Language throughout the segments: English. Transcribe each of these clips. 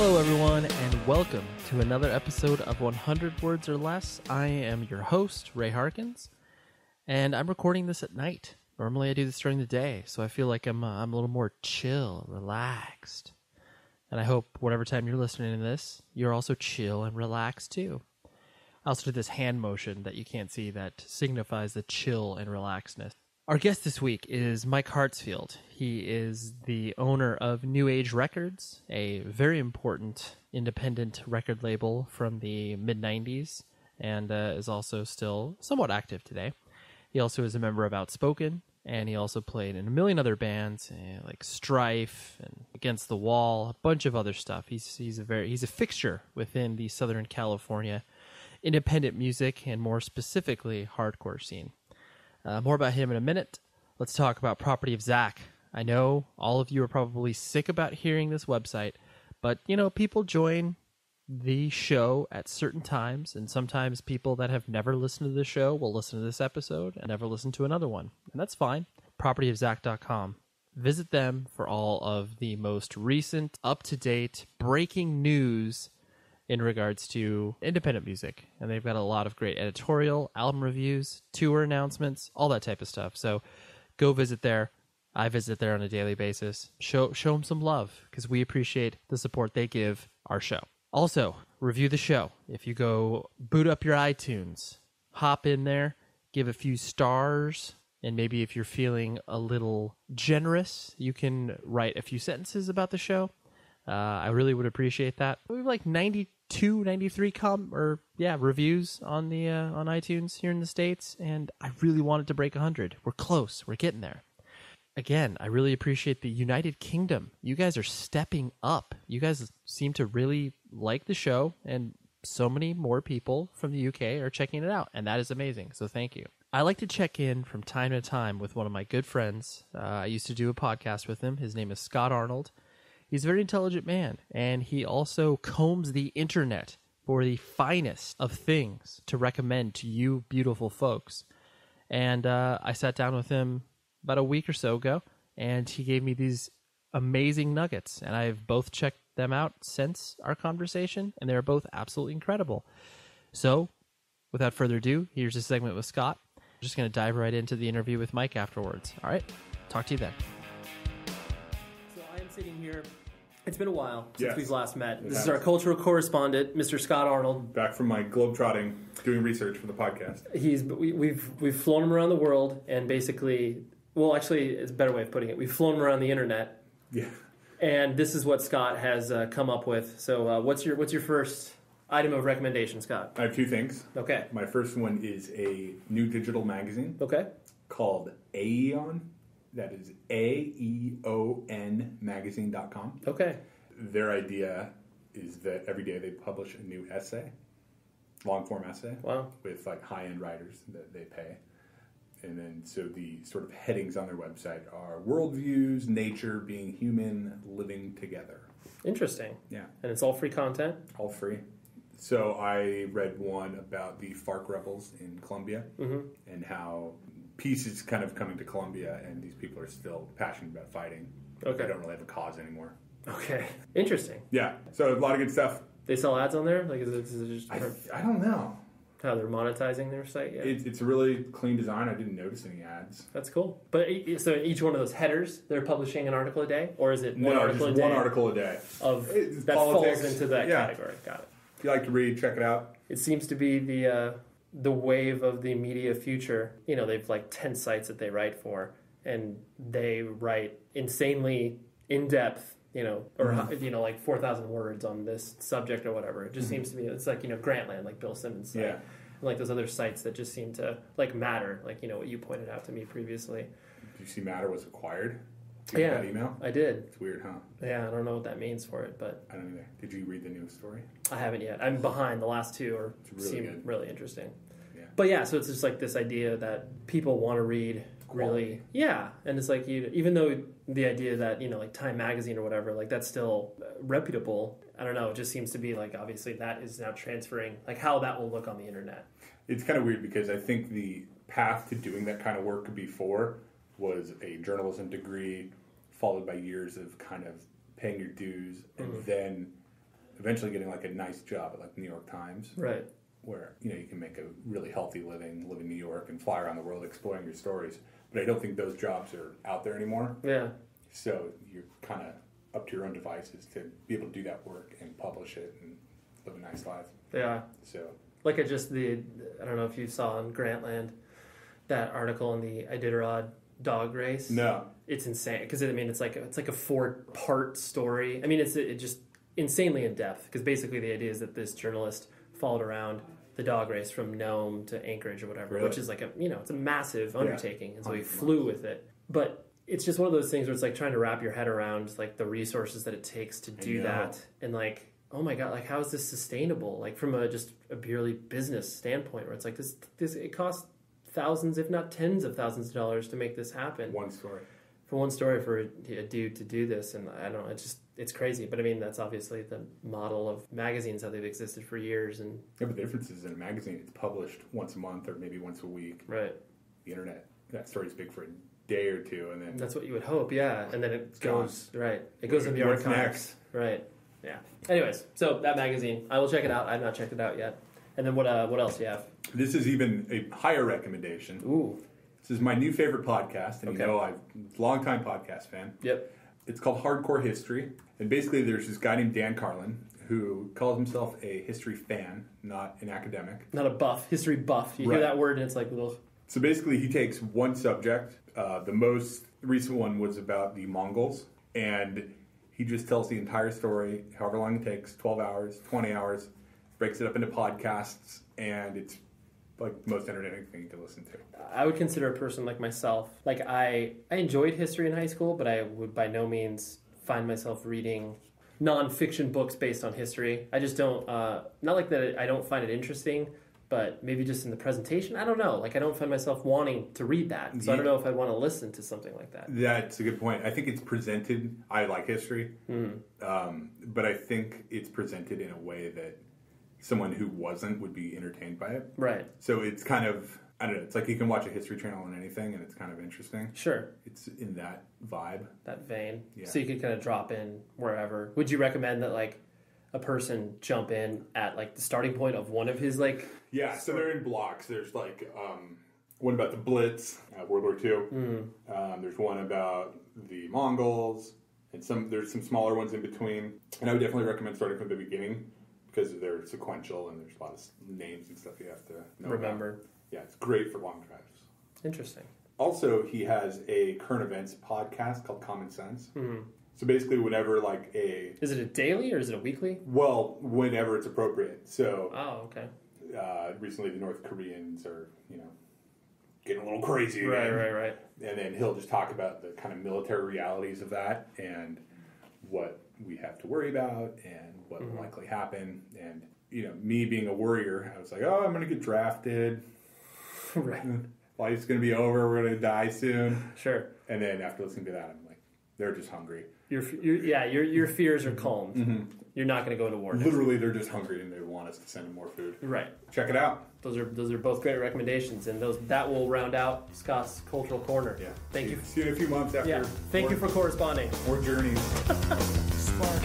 Hello everyone, and welcome to another episode of 100 Words or Less. I am your host, Ray Harkins, and I'm recording this at night. Normally I do this during the day, so I feel like I'm a little more chill, relaxed. And I hope whatever time you're listening to this, you're also chill and relaxed too. I also did this hand motion that you can't see that signifies the chill and relaxedness. Our guest this week is Mike Hartsfield. He is the owner of New Age Records, a very important independent record label from the mid-90s, and is also still somewhat active today. He also is a member of Outspoken, and he also played in a million other bands, like Strife and Against the Wall, a bunch of other stuff. He's a fixture within the Southern California independent music, and more specifically, hardcore scene. More about him in a minute. Let's talk about Property of Zach. I know all of you are probably sick about hearing this website, but, people join the show at certain times, and sometimes people that have never listened to the show will listen to this episode and never listen to another one, and that's fine. PropertyofZach.com. Visit them for all of the most recent, up-to-date, breaking news in regards to independent music. And they've got a lot of great editorial, album reviews, tour announcements, all that type of stuff. So go visit there. I visit there on a daily basis. Show them some love, because we appreciate the support they give our show. Also, review the show. If you go boot up your iTunes, hop in there, give a few stars, and maybe if you're feeling a little generous, you can write a few sentences about the show. I really would appreciate that. We have like 93 reviews on the on iTunes here in the States, and I really wanted to break 100. We're close. We're getting there. Again, I really appreciate the United Kingdom. You guys are stepping up. You guys seem to really like the show, and so many more people from the UK are checking it out, and that is amazing. So thank you. I like to check in from time to time with one of my good friends. I used to do a podcast with him. His name is Scott Arnold. He's a very intelligent man, and he also combs the internet for the finest of things to recommend to you beautiful folks. And I sat down with him about a week or so ago, and he gave me these amazing nuggets, and I've both checked them out since our conversation, and they're both absolutely incredible. So, without further ado, here's a segment with Scott. I'm just going to dive right into the interview with Mike afterwards. All right? Talk to you then. So I am sitting here. It's been a while since we've last met. This is our cultural correspondent, Mr. Scott Arnold. Back from my globetrotting, doing research for the podcast. We've flown him around the world, and basically, well, actually, it's a better way of putting it. We've flown him around the internet. Yeah. And this is what Scott has come up with. So, what's your first item of recommendation, Scott? I have two things. Okay. My first one is a new digital magazine. Okay. Called Aeon. That is AEON magazine.com. Okay. Their idea is that every day they publish a new essay, long-form essay. Wow. With like high-end writers that they pay. And then so the sort of headings on their website are worldviews, nature, being human, living together. Interesting. Yeah. And it's all free content? All free. So I read one about the FARC rebels in Colombia and how peace is kind of coming to Colombia, and these people are still passionate about fighting. Okay. They don't really have a cause anymore. Okay. Interesting. Yeah. So a lot of good stuff. They sell ads on there? Like, is it just I don't know how they're monetizing their site? Yeah. It's a really clean design. I didn't notice any ads. That's cool. But so each one of those headers, they're publishing an article a day, or is it one article a day? One article a day of it's that politics. falls into that category. Got it. If you like to read, check it out. It seems to be the wave of the media future. They've like 10 sites that they write for, and they write insanely in depth. Like 4,000 words on this subject or whatever. It just seems to me, it's like, Grantland, like Bill Simmons said. Yeah. And like those other sites that just seem to like matter, like, what you pointed out to me previously. Did you see Matter was acquired? Did you get that email? I did. It's weird, huh? Yeah, I don't know what that means for it, but... I don't either. Did you read the newest story? I haven't yet. I'm behind. The last two seem good. Really interesting. Yeah. But yeah, so it's just like this idea that people want to read really... Yeah, and it's like, even though the idea that, like Time Magazine or whatever, like that's still reputable, I don't know, it just seems to be like, obviously that is now transferring, like how that will look on the internet. It's kind of weird because I think the path to doing that kind of work before was a journalism degree followed by years of kind of paying your dues and then eventually getting like a nice job at like the New York Times. Right. Where, you can make a really healthy living, live in New York and fly around the world exploring your stories. But I don't think those jobs are out there anymore. Yeah. So you're kind of up to your own devices to be able to do that work and publish it and live a nice life. Yeah. So. Look at just I don't know if you saw on Grantland, that article in the Iditarod dog race. No. It's insane. Because, it's like a 4-part story. it's just insanely in depth. Because basically the idea is that this journalist followed around the dog race from Nome to Anchorage or whatever, really? Which is like it's a massive undertaking, and so he 100 flew with it. But it's just one of those things where it's like trying to wrap your head around like the resources that it takes to do that, and like, oh my god, like how is this sustainable? Like from just a purely business standpoint, where it's like this it costs thousands, if not tens of thousands of dollars to make this happen. One story for a dude to do this, and I don't know, it's crazy. But that's obviously the model of magazines, how they've existed for years. And but the difference is in a magazine, it's published once a month or maybe once a week. Right. The internet, that story's big for a day or two, and then that's what you would hope, yeah. And then it goes gone. Right. It goes in the archives. Next? Right. Yeah. Anyways, so that magazine, I will check it out. I've not checked it out yet. And then what else do you have? This is even a higher recommendation. Ooh. This is my new favorite podcast, and I'm a long-time podcast fan. Yep. It's called Hardcore History, and basically there's this guy named Dan Carlin who calls himself a history fan, not an academic. Not a buff, history buff. You hear that word and it's like, ugh. So basically he takes one subject. The most recent one was about the Mongols, and he just tells the entire story, however long it takes, 12 hours, 20 hours, breaks it up into podcasts, and it's like the most entertaining thing to listen to. I would consider a person like myself. Like I enjoyed history in high school, but I would by no means find myself reading nonfiction books based on history. I just don't, not like that I don't find it interesting, but maybe just in the presentation, I don't know. Like I don't find myself wanting to read that. So I don't know if I'd want to listen to something like that. That's a good point. I think it's presented, I like history, but I think it's presented in a way that someone who wasn't would be entertained by it. Right. So it's kind of, I don't know, it's like you can watch a history channel on anything and it's kind of interesting. Sure. It's in that vibe. That vein. Yeah. So you could kind of drop in wherever. Would you recommend that like a person jump in at like the starting point of one of his like... Yeah, so they're in blocks. There's like one about the Blitz, World War II. There's one about the Mongols, and there's some smaller ones in between. And I would definitely recommend starting from the beginning, because they're sequential and there's a lot of names and stuff you have to know remember about. Yeah, it's great for long drives. Interesting. Also, he has a current events podcast called Common Sense. So basically, whenever is it a daily or is it a weekly? Well, whenever it's appropriate. So. Oh, okay. Recently, the North Koreans are getting a little crazy again. Right. And then he'll just talk about the kind of military realities of that and what we have to worry about and what will likely happen. And, me being a worrier, I was like, oh, I'm going to get drafted. Right. Life's going to be over. We're going to die soon. Sure. And then after listening to that, I'm like, they're just hungry. Your fears are calmed. You're not going to go into war. Literally, they're just hungry and they want us to send them more food. Right. Check it out. Those are both great recommendations, and that will round out Scott's Cultural Corner. Yeah. Thank you. See you in a few months after. Yeah. Thank you for corresponding. More journeys. Smart.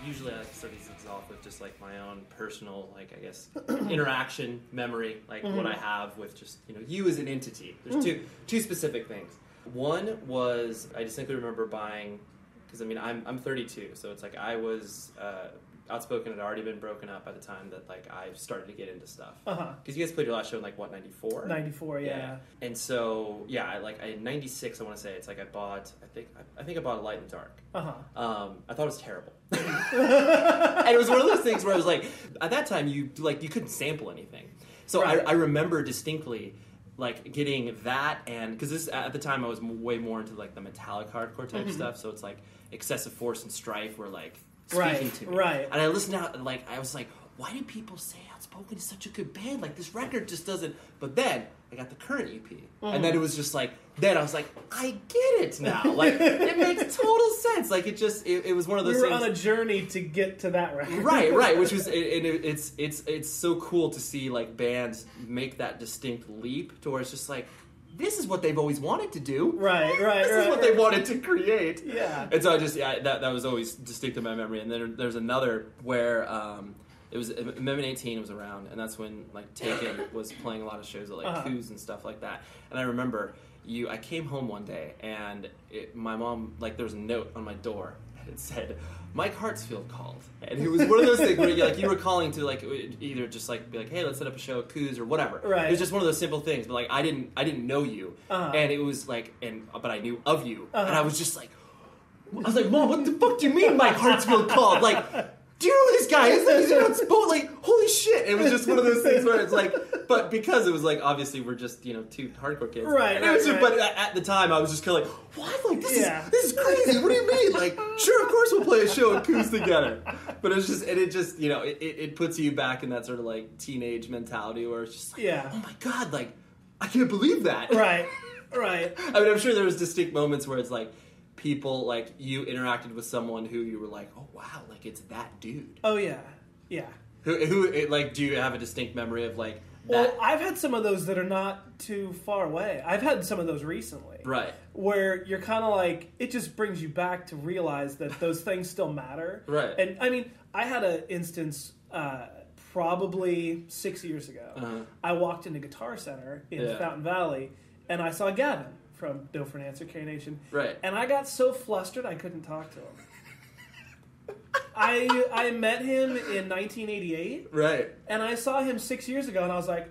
Usually I like to start these things off with just like my own personal, like I guess, interaction memory, like what I have with just you as an entity. There's two specific things. One was I distinctly remember buying, because I'm 32, so it's like I was Outspoken had already been broken up by the time that like I started to get into stuff. Because you guys played your last show in like what, 94? 94, yeah. And so in 96 I want to say it's like I think I bought a Light and Dark. I thought it was terrible. And it was one of those things where I was like, at that time you couldn't sample anything. So right. I remember distinctly like getting that, and because this at the time I was way more into like the metallic hardcore type stuff. So it's like Excessive Force and Strife were like speaking to me. Right. And I listened out and like I was like, why do people say Outspoken Outspoken is such a good band. Like, this record just doesn't... But then, I got the current EP. And then it was just like... Then I was like, I get it now. Like, it makes total sense. Like, it was one of those things... We were on a journey to get to that record. Right. Which was... It's so cool to see, like, bands make that distinct leap to where it's just like... This is what they've always wanted to do. Right. This is what they wanted to create. Yeah. And so I just, that was always distinct in my memory. And then there's another where it was, Amendment 18 was around, and that's when, like, Taken was playing a lot of shows at, like, Coos and stuff like that. And I remember I came home one day, and my mom, like, there was a note on my door. It said, Mike Hartsfield called. And it was one of those things where you were calling to, like, either just, like, be like, hey, let's set up a show at Coos or whatever. Right. It was just one of those simple things. But, like, I didn't know you. And it was, like, but I knew of you. And I was just like, Mom, what the fuck do you mean Mike Hartsfield called? Like, do you know who this guy is? He's Outspoken. Like, holy shit. It was just one of those things where it's like, but because it was like, obviously we're just, two hardcore kids. Right. But at the time I was just kind of like, what? Like, this is crazy. What do you mean? Like, sure, of course we'll play a show at Coos together. But it was just, and it just, it puts you back in that sort of like teenage mentality where it's just like, oh my God, like, I can't believe that. Right. I mean, I'm sure there was distinct moments where it's like, people, like, you interacted with someone who you were like, oh wow, like, it's that dude. Oh yeah. Who like, do you have a distinct memory of like that? Well, I've had some of those that are not too far away. I've had some of those recently. Right. Where you're kind of like, it just brings you back to realize that those things still matter. Right. And I mean, I had an instance probably 6 years ago. I walked into Guitar Center in Fountain Valley, and I saw Gavin from No for an Answer, K-Nation. Right. And I got so flustered I couldn't talk to him. I met him in 1988. Right. And I saw him 6 years ago, and I was like,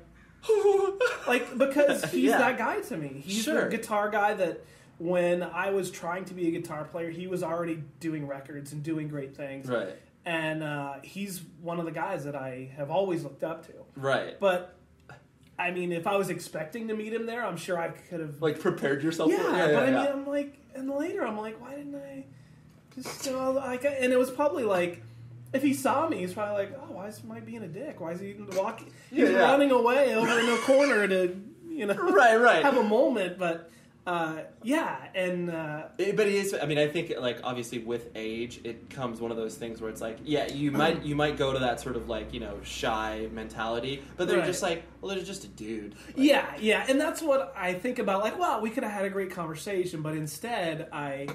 because he's that guy to me. He's the guitar guy that when I was trying to be a guitar player, he was already doing records and doing great things. Right. And he's one of the guys that I have always looked up to. Right. But I mean, if I was expecting to meet him there, I'm sure I could have... Like, prepared yourself for it? Yeah, but I mean, I'm like... And later, I'm like, why didn't I just... and it was probably like... If he saw me, he's probably like, oh, why is Mike being a dick? Why is he walking... He's running away over in the corner to, Right. have a moment, but... But it is. I mean, I think like obviously with age, it comes one of those things where it's like, you might go to that sort of like shy mentality, but they're just like, well, they're just a dude. Like, yeah, and that's what I think about. Like, wow, we could have had a great conversation, but instead, I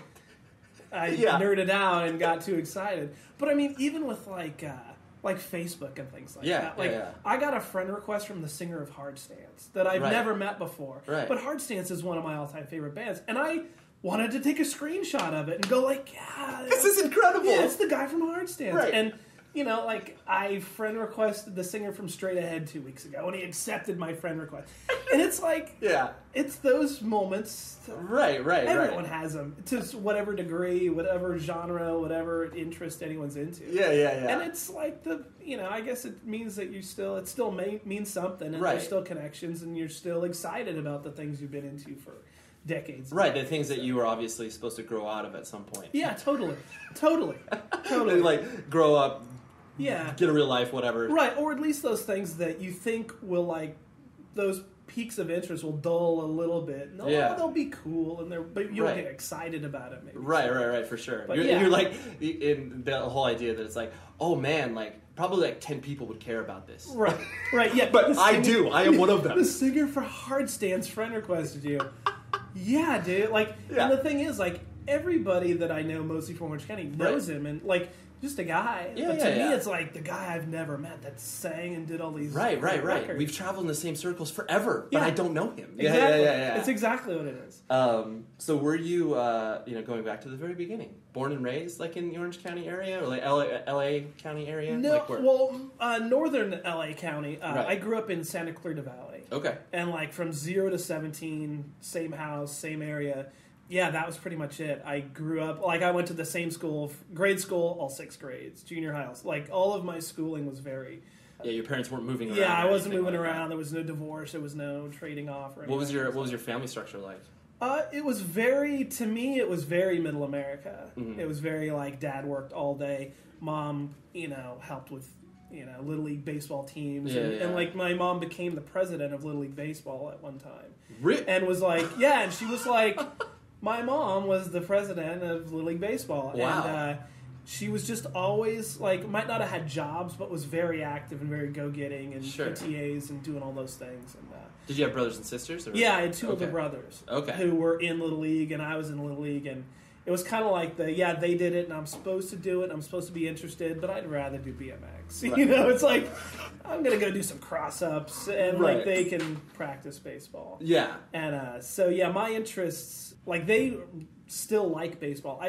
nerded out and got too excited. But I mean, even with like Facebook and things like that. Like, I got a friend request from the singer of Hardstance that I've never met before. Right. But Hardstance is one of my all-time favorite bands. And I wanted to take a screenshot of it and go like, this is incredible. Yeah, it's the guy from Hardstance. Right. And, like, I friend requested the singer from Straight Ahead 2 weeks ago, and he accepted my friend request. And it's like, it's those moments. Right. Everyone has them to whatever degree, whatever genre, whatever interest anyone's into. Yeah. And it's like I guess it means that it still means something, and there's still connections, and you're still excited about the things you've been into for decades. Right, the things that you were obviously supposed to grow out of at some point. Yeah, totally. Like, grow up, get a real life, whatever. Right, or at least those things that you think will, like, those peaks of interest will dull a little bit. No, they'll be cool, but you'll get excited about it, maybe. Right, for sure. But you're like, in the whole idea that it's like, oh man, like, probably like 10 people would care about this. Right, yeah. But I am one of them. The singer for Hardstance friend requested you. Yeah, dude. Like, and the thing is, like, everybody that I know, mostly from Orange County, knows him, and like, just a guy. But to me, it's like the guy I've never met that sang and did all these records. We've traveled in the same circles forever, but I don't know him. Exactly. Yeah. It's exactly what it is. So were you, going back to the very beginning, born and raised like in the Orange County area or like LA County area? No, like northern LA County. I grew up in Santa Clarita Valley. Okay. And like from 0 to 17, same house, same area. Yeah, that was pretty much it. I grew up, like, I went to the same school, grade school, all 6 grades, junior high. Like, all of my schooling was very... Yeah, your parents weren't moving around. Yeah, I wasn't moving around. There was no divorce. There was no trading off or anything. What was your family structure like? It was very, to me, it was very middle America. Mm-hmm. It was very, like, dad worked all day. Mom, helped with Little League baseball teams, and like my mom became the president of Little League baseball at one time, and was like, and she was like, my mom was the president of Little League baseball, and she was just always like, might not have had jobs, but was very active and very go-getting and PTAs and doing all those things. And did you have brothers and sisters? Or? Yeah, I had two older brothers who were in Little League, and I was in Little League, and it was kind of like they did it, and I'm supposed to do it, and I'm supposed to be interested, but I'd rather do BMX. Right. It's like, I'm going to go do some cross-ups, and like they can practice baseball. Yeah. And my interests, like they still like baseball.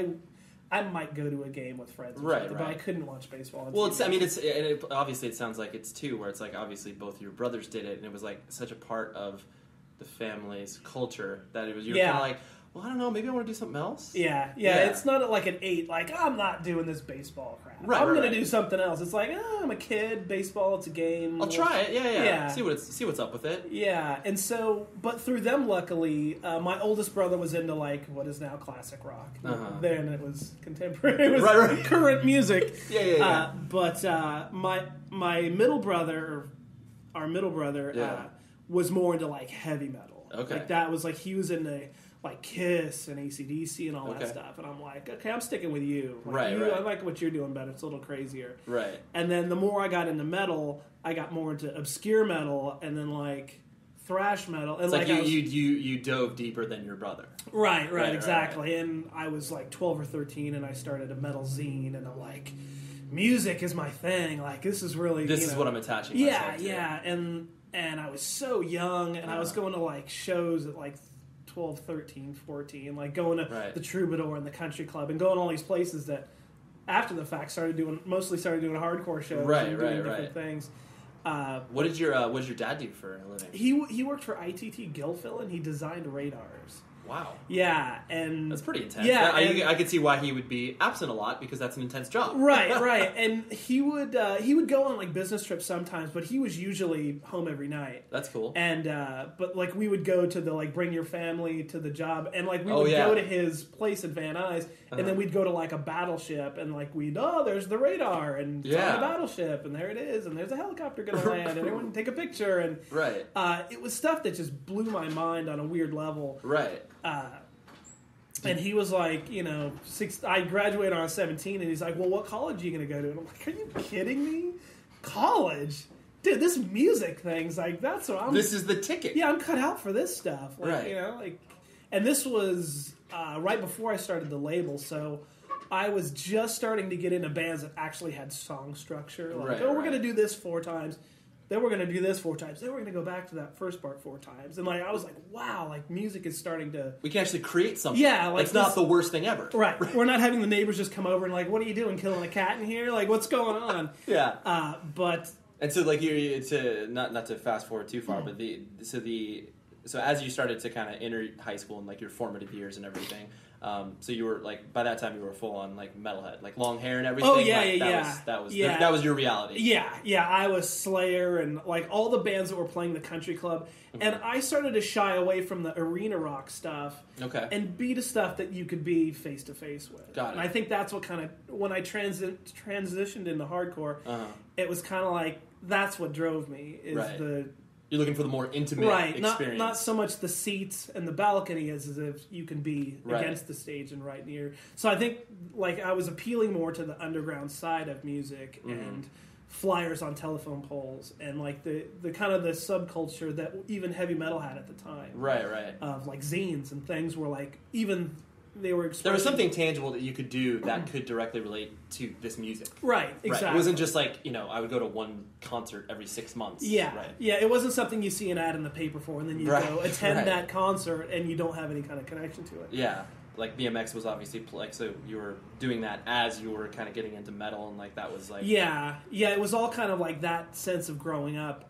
I might go to a game with friends, but I couldn't watch baseball. Well, obviously it sounds like it's too, where it's like obviously both your brothers did it, and it was like such a part of the family's culture that it was you're kind of like, well, I don't know, maybe I want to do something else. Yeah. It's not like an 8, like, I'm not doing this baseball crap. I'm going to do something else. It's like, I'm a kid, baseball, it's a game. I'll try it, yeah. See what's up with it. Yeah, and so, but through them, luckily, my oldest brother was into, like, what is now classic rock. Then it was contemporary, it was current music. But my middle brother, our middle brother, was more into, like, heavy metal. Okay. Like, that was, like, he was into like Kiss and AC/DC and all that stuff. And I'm like, okay, I'm sticking with you. Like, I like what you're doing, but it's a little crazier. Right. And then the more I got into metal, I got more into obscure metal and then like thrash metal. And it's like you dove deeper than your brother. Right, exactly. And I was like 12 or 13 and I started a metal zine and I'm like, music is my thing. Like this is really this is what I'm attaching myself to. And I was so young and I was going to like shows at like 12, 13, 14, like going to the Troubadour and the Country Club and going to all these places that after the fact started doing hardcore shows and doing different things. What did your dad do for a living? He worked for ITT Gilfil and he designed radars. Wow. Yeah, and that's pretty intense. Yeah, I could see why he would be absent a lot because that's an intense job. Right. And he would go on like business trips sometimes, but he was usually home every night. That's cool. And but like we would go to the like bring your family to the job, and like we would go to his place in Van Nuys, and then we'd go to like a battleship, and like there's the radar, and it's on the battleship, and there it is, and there's a helicopter going to land, and everyone can take a picture, and it was stuff that just blew my mind on a weird level. Right. And he was like, I graduated when I was 17, and he's like, well, what college are you going to go to? And I'm like, are you kidding me? College? Dude, this music thing's like, that's what I'm... This is the ticket. Yeah, I'm cut out for this stuff. Like, and this was right before I started the label, so I was just starting to get into bands that actually had song structure. Like, we're going to do this 4 times. Then we're going to do this 4 times. Then we're going to go back to that first part 4 times. And like I was like, wow, like music is starting to... We can actually create something. Yeah. Like it's not the worst thing ever. Right. We're not having the neighbors just come over and like, what are you doing, killing a cat in here? Like, what's going on? But... And so like, not to fast forward too far, but so as you started to kind of enter high school and like your formative years and everything... so you were like by that time you were full on like metalhead, like long hair and everything. Oh that was your reality. Yeah. I was Slayer and like all the bands that were playing the country club, and I started to shy away from the arena rock stuff. Okay. And be to stuff that you could be face to face with. Got it. And I think that's what kind of when I transitioned into hardcore, it was kind of like that's what drove me is the. You're looking for the more intimate experience. Not so much the seats and the balcony as if you can be against the stage and right near. So I think like I was appealing more to the underground side of music and flyers on telephone poles and like the kind of the subculture that even heavy metal had at the time. Right. Of like zines and things were like even... There was something tangible that you could do that could directly relate to this music. Right, exactly. It wasn't just like, I would go to one concert every 6 months. Yeah, it wasn't something you see an ad in the paper for and then you go attend that concert and you don't have any kind of connection to it. Yeah, like BMX was obviously, like, so you were doing that as you were kind of getting into metal and like that was like... Yeah, it was all kind of like that sense of growing up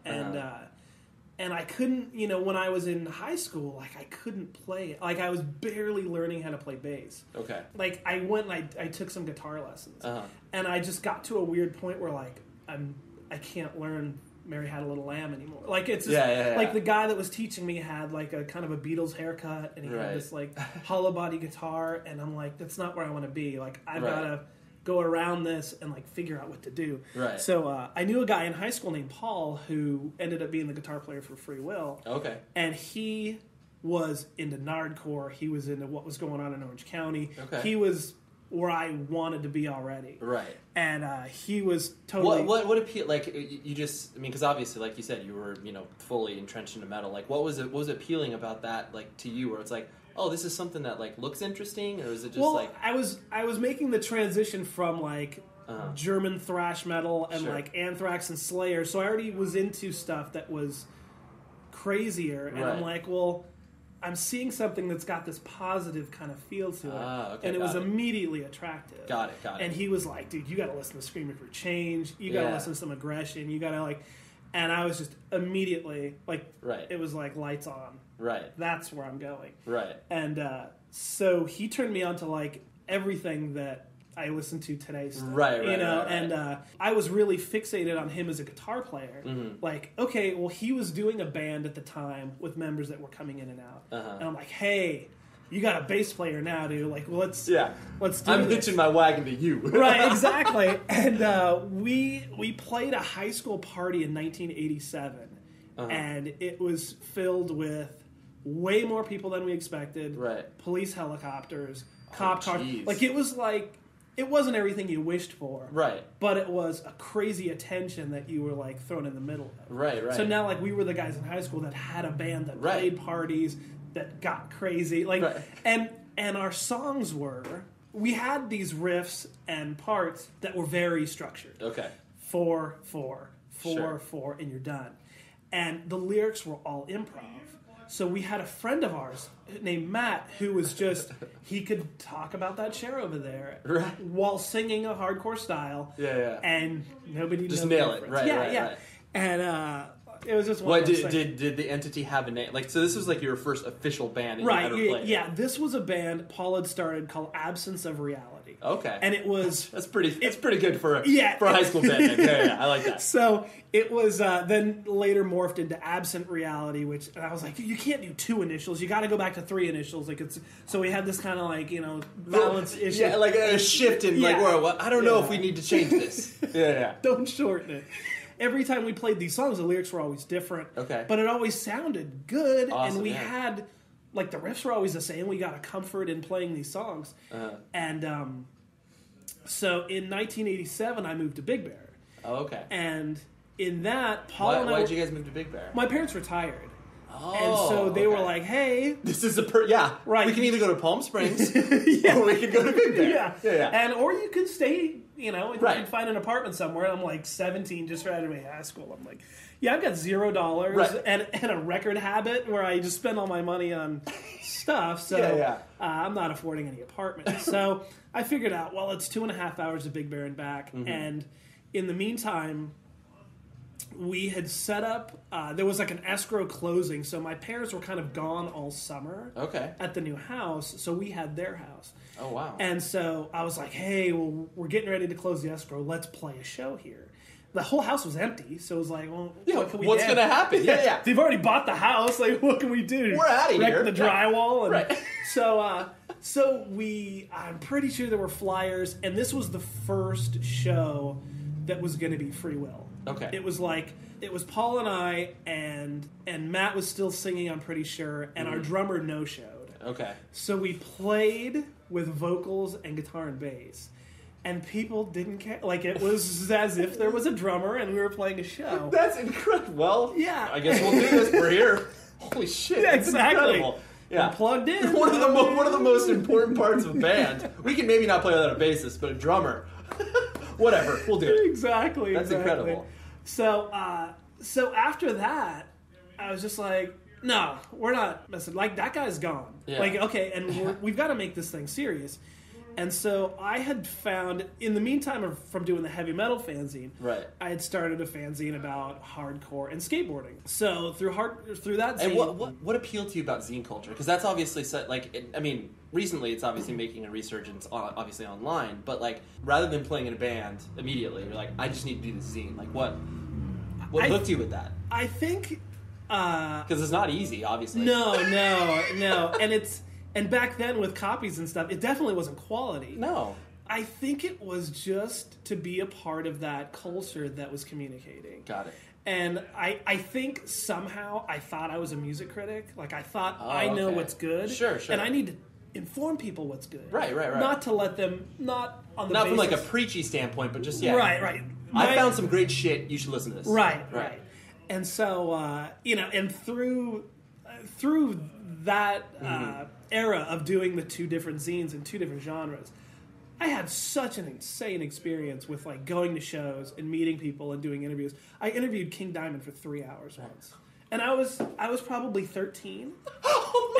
and I couldn't, when I was in high school, like, I couldn't play it. Like, I was barely learning how to play bass. Okay. Like, I went and I took some guitar lessons. And I just got to a weird point where, like, I can't learn Mary Had a Little Lamb anymore. Like, it's just, like, the guy that was teaching me had, like, a kind of a Beatles haircut, and he had this, like, hollow body guitar, and I'm like, that's not where I want to be. Like, I've got to go around this and like figure out what to do. Right. So I knew a guy in high school named Paul who ended up being the guitar player for Free Will. Okay. And he was into Nardcore. He was into what was going on in Orange County. Okay. He was where I wanted to be already. Right. And he was totally... What appeal? Like you just, I mean, because obviously, like you said, you were fully entrenched into metal. Like, what was appealing about that, like to you, where it's like, oh, this is something that like looks interesting, or is it just like... I was making the transition from like German thrash metal and like Anthrax and Slayer, so I already was into stuff that was crazier, and I'm like, well, I'm seeing something that's got this positive kind of feel to it, okay, and it was immediately attractive. Got it. And he was like, dude, you got to listen to Screaming for Change, you got to listen to some aggression, you got to like... And I was just immediately like, it was like lights on. Right. That's where I'm going. Right. And so he turned me on to like everything that I listen to today. Stuff, right. And I was really fixated on him as a guitar player. Mm-hmm. Like, okay, well, he was doing a band at the time with members that were coming in and out. And I'm like, hey, you got a bass player now, dude. Like, well, let's do I'm this. hitching my wagon to you. Right, exactly. And we played a high school party in 1987, and it was filled with way more people than we expected. Right. Police helicopters, cop cars. Geez. Like, it was like, it wasn't everything you wished for. Right. But it was a crazy attention that you were like thrown in the middle of. Right. So now, like, we were the guys in high school that had a band that played parties, that got crazy. Like, and our songs were, we had these riffs and parts that were very structured. Okay. 4, 4, 4, 4, and you're done. And the lyrics were all improv. So we had a friend of ours named Matt who was just, he could talk about that chair over there while singing a hardcore style. Yeah. And nobody just knew nail the it. difference. Right. And it was just one of those things. Did the entity have a name? Like, so this was like your first official band that you ever played? Yeah, this was a band Paul had started called Absence of Reality. Okay. And it was... That's pretty good for a high school band. Yeah, I like that. So it was then later morphed into Absent Reality, which and I was like, you can't do 2 initials. You got to go back to 3 initials. Like so we had this kind of like, balance issue. Yeah, like a shift in like, well, I don't know if we need to change this. Yeah. Don't shorten it. Every time we played these songs, the lyrics were always different. Okay. But it always sounded good, awesome, and we had, like, the riffs were always the same. We got a comfort in playing these songs. And so in 1987, I moved to Big Bear. Oh, okay. And in that, Paul and I... Why did you guys move to Big Bear? My parents retired. Oh, and so they were like, hey... This is right. We can either go to Palm Springs, or we can go to Big Bear. Yeah. And, or you can stay... and you can find an apartment somewhere. I'm like 17, just graduated high school. I'm like, I've got $0 and a record habit where I just spend all my money on stuff. So I'm not affording any apartment. So I figured out, well, it's 2.5 hours to Big Bear and back. Mm-hmm. And in the meantime, we had set up, there was like an escrow closing. So my parents were kind of gone all summer at the new house. So we had their house. Oh, wow. And so I was like, hey, well, we're getting ready to close the escrow. Let's play a show here. The whole house was empty, so it was like, well, what can we do? What's going to happen? Yeah. They've already bought the house. Like, what can we do? We're out of here. Wreck the drywall. And so I'm pretty sure there were flyers, and this was the first show that was going to be Free Will. Okay. It was Paul and I, and Matt was still singing, I'm pretty sure, and our drummer no-showed. Okay. So we played with vocals and guitar and bass. And people didn't care. Like, it was as if there was a drummer and we were playing a show. That's incredible. Well, yeah. I guess we'll do this. We're here. Holy shit. Yeah, that's incredible. Yeah. We're plugged in. One of the most important parts of a band. We can maybe not play without a bassist, but a drummer. Whatever. We'll do it. Exactly. That's incredible. So after that, I was just like, no, we're not messing. Like, that guy's gone. Yeah. Like, okay, and we've got to make this thing serious. And so I had found, in the meantime from doing the heavy metal fanzine, I had started a fanzine about hardcore and skateboarding. So through that zine... And what appealed to you about zine culture? Because that's obviously, recently it's obviously making a resurgence, obviously online, but like, rather than playing in a band immediately, you're like, I just need to do the zine. Like, what hooked you with that? I think... Because it's not easy, obviously. No. And back then with copies and stuff, it definitely wasn't quality. No. I think it was just to be a part of that culture that was communicating. Got it. And I think somehow I thought I was a music critic. Like, I thought I know what's good. Sure. And I need to inform people what's good. Right. Not to let them, not on the Not basis. from like a preachy standpoint, but just, yeah. Right. I found some great shit. You should listen to this. Right. And so, and through that era of doing the two different zines and two different genres, I had such an insane experience with like going to shows and meeting people and doing interviews. I interviewed King Diamond for 3 hours once, and I was probably 13,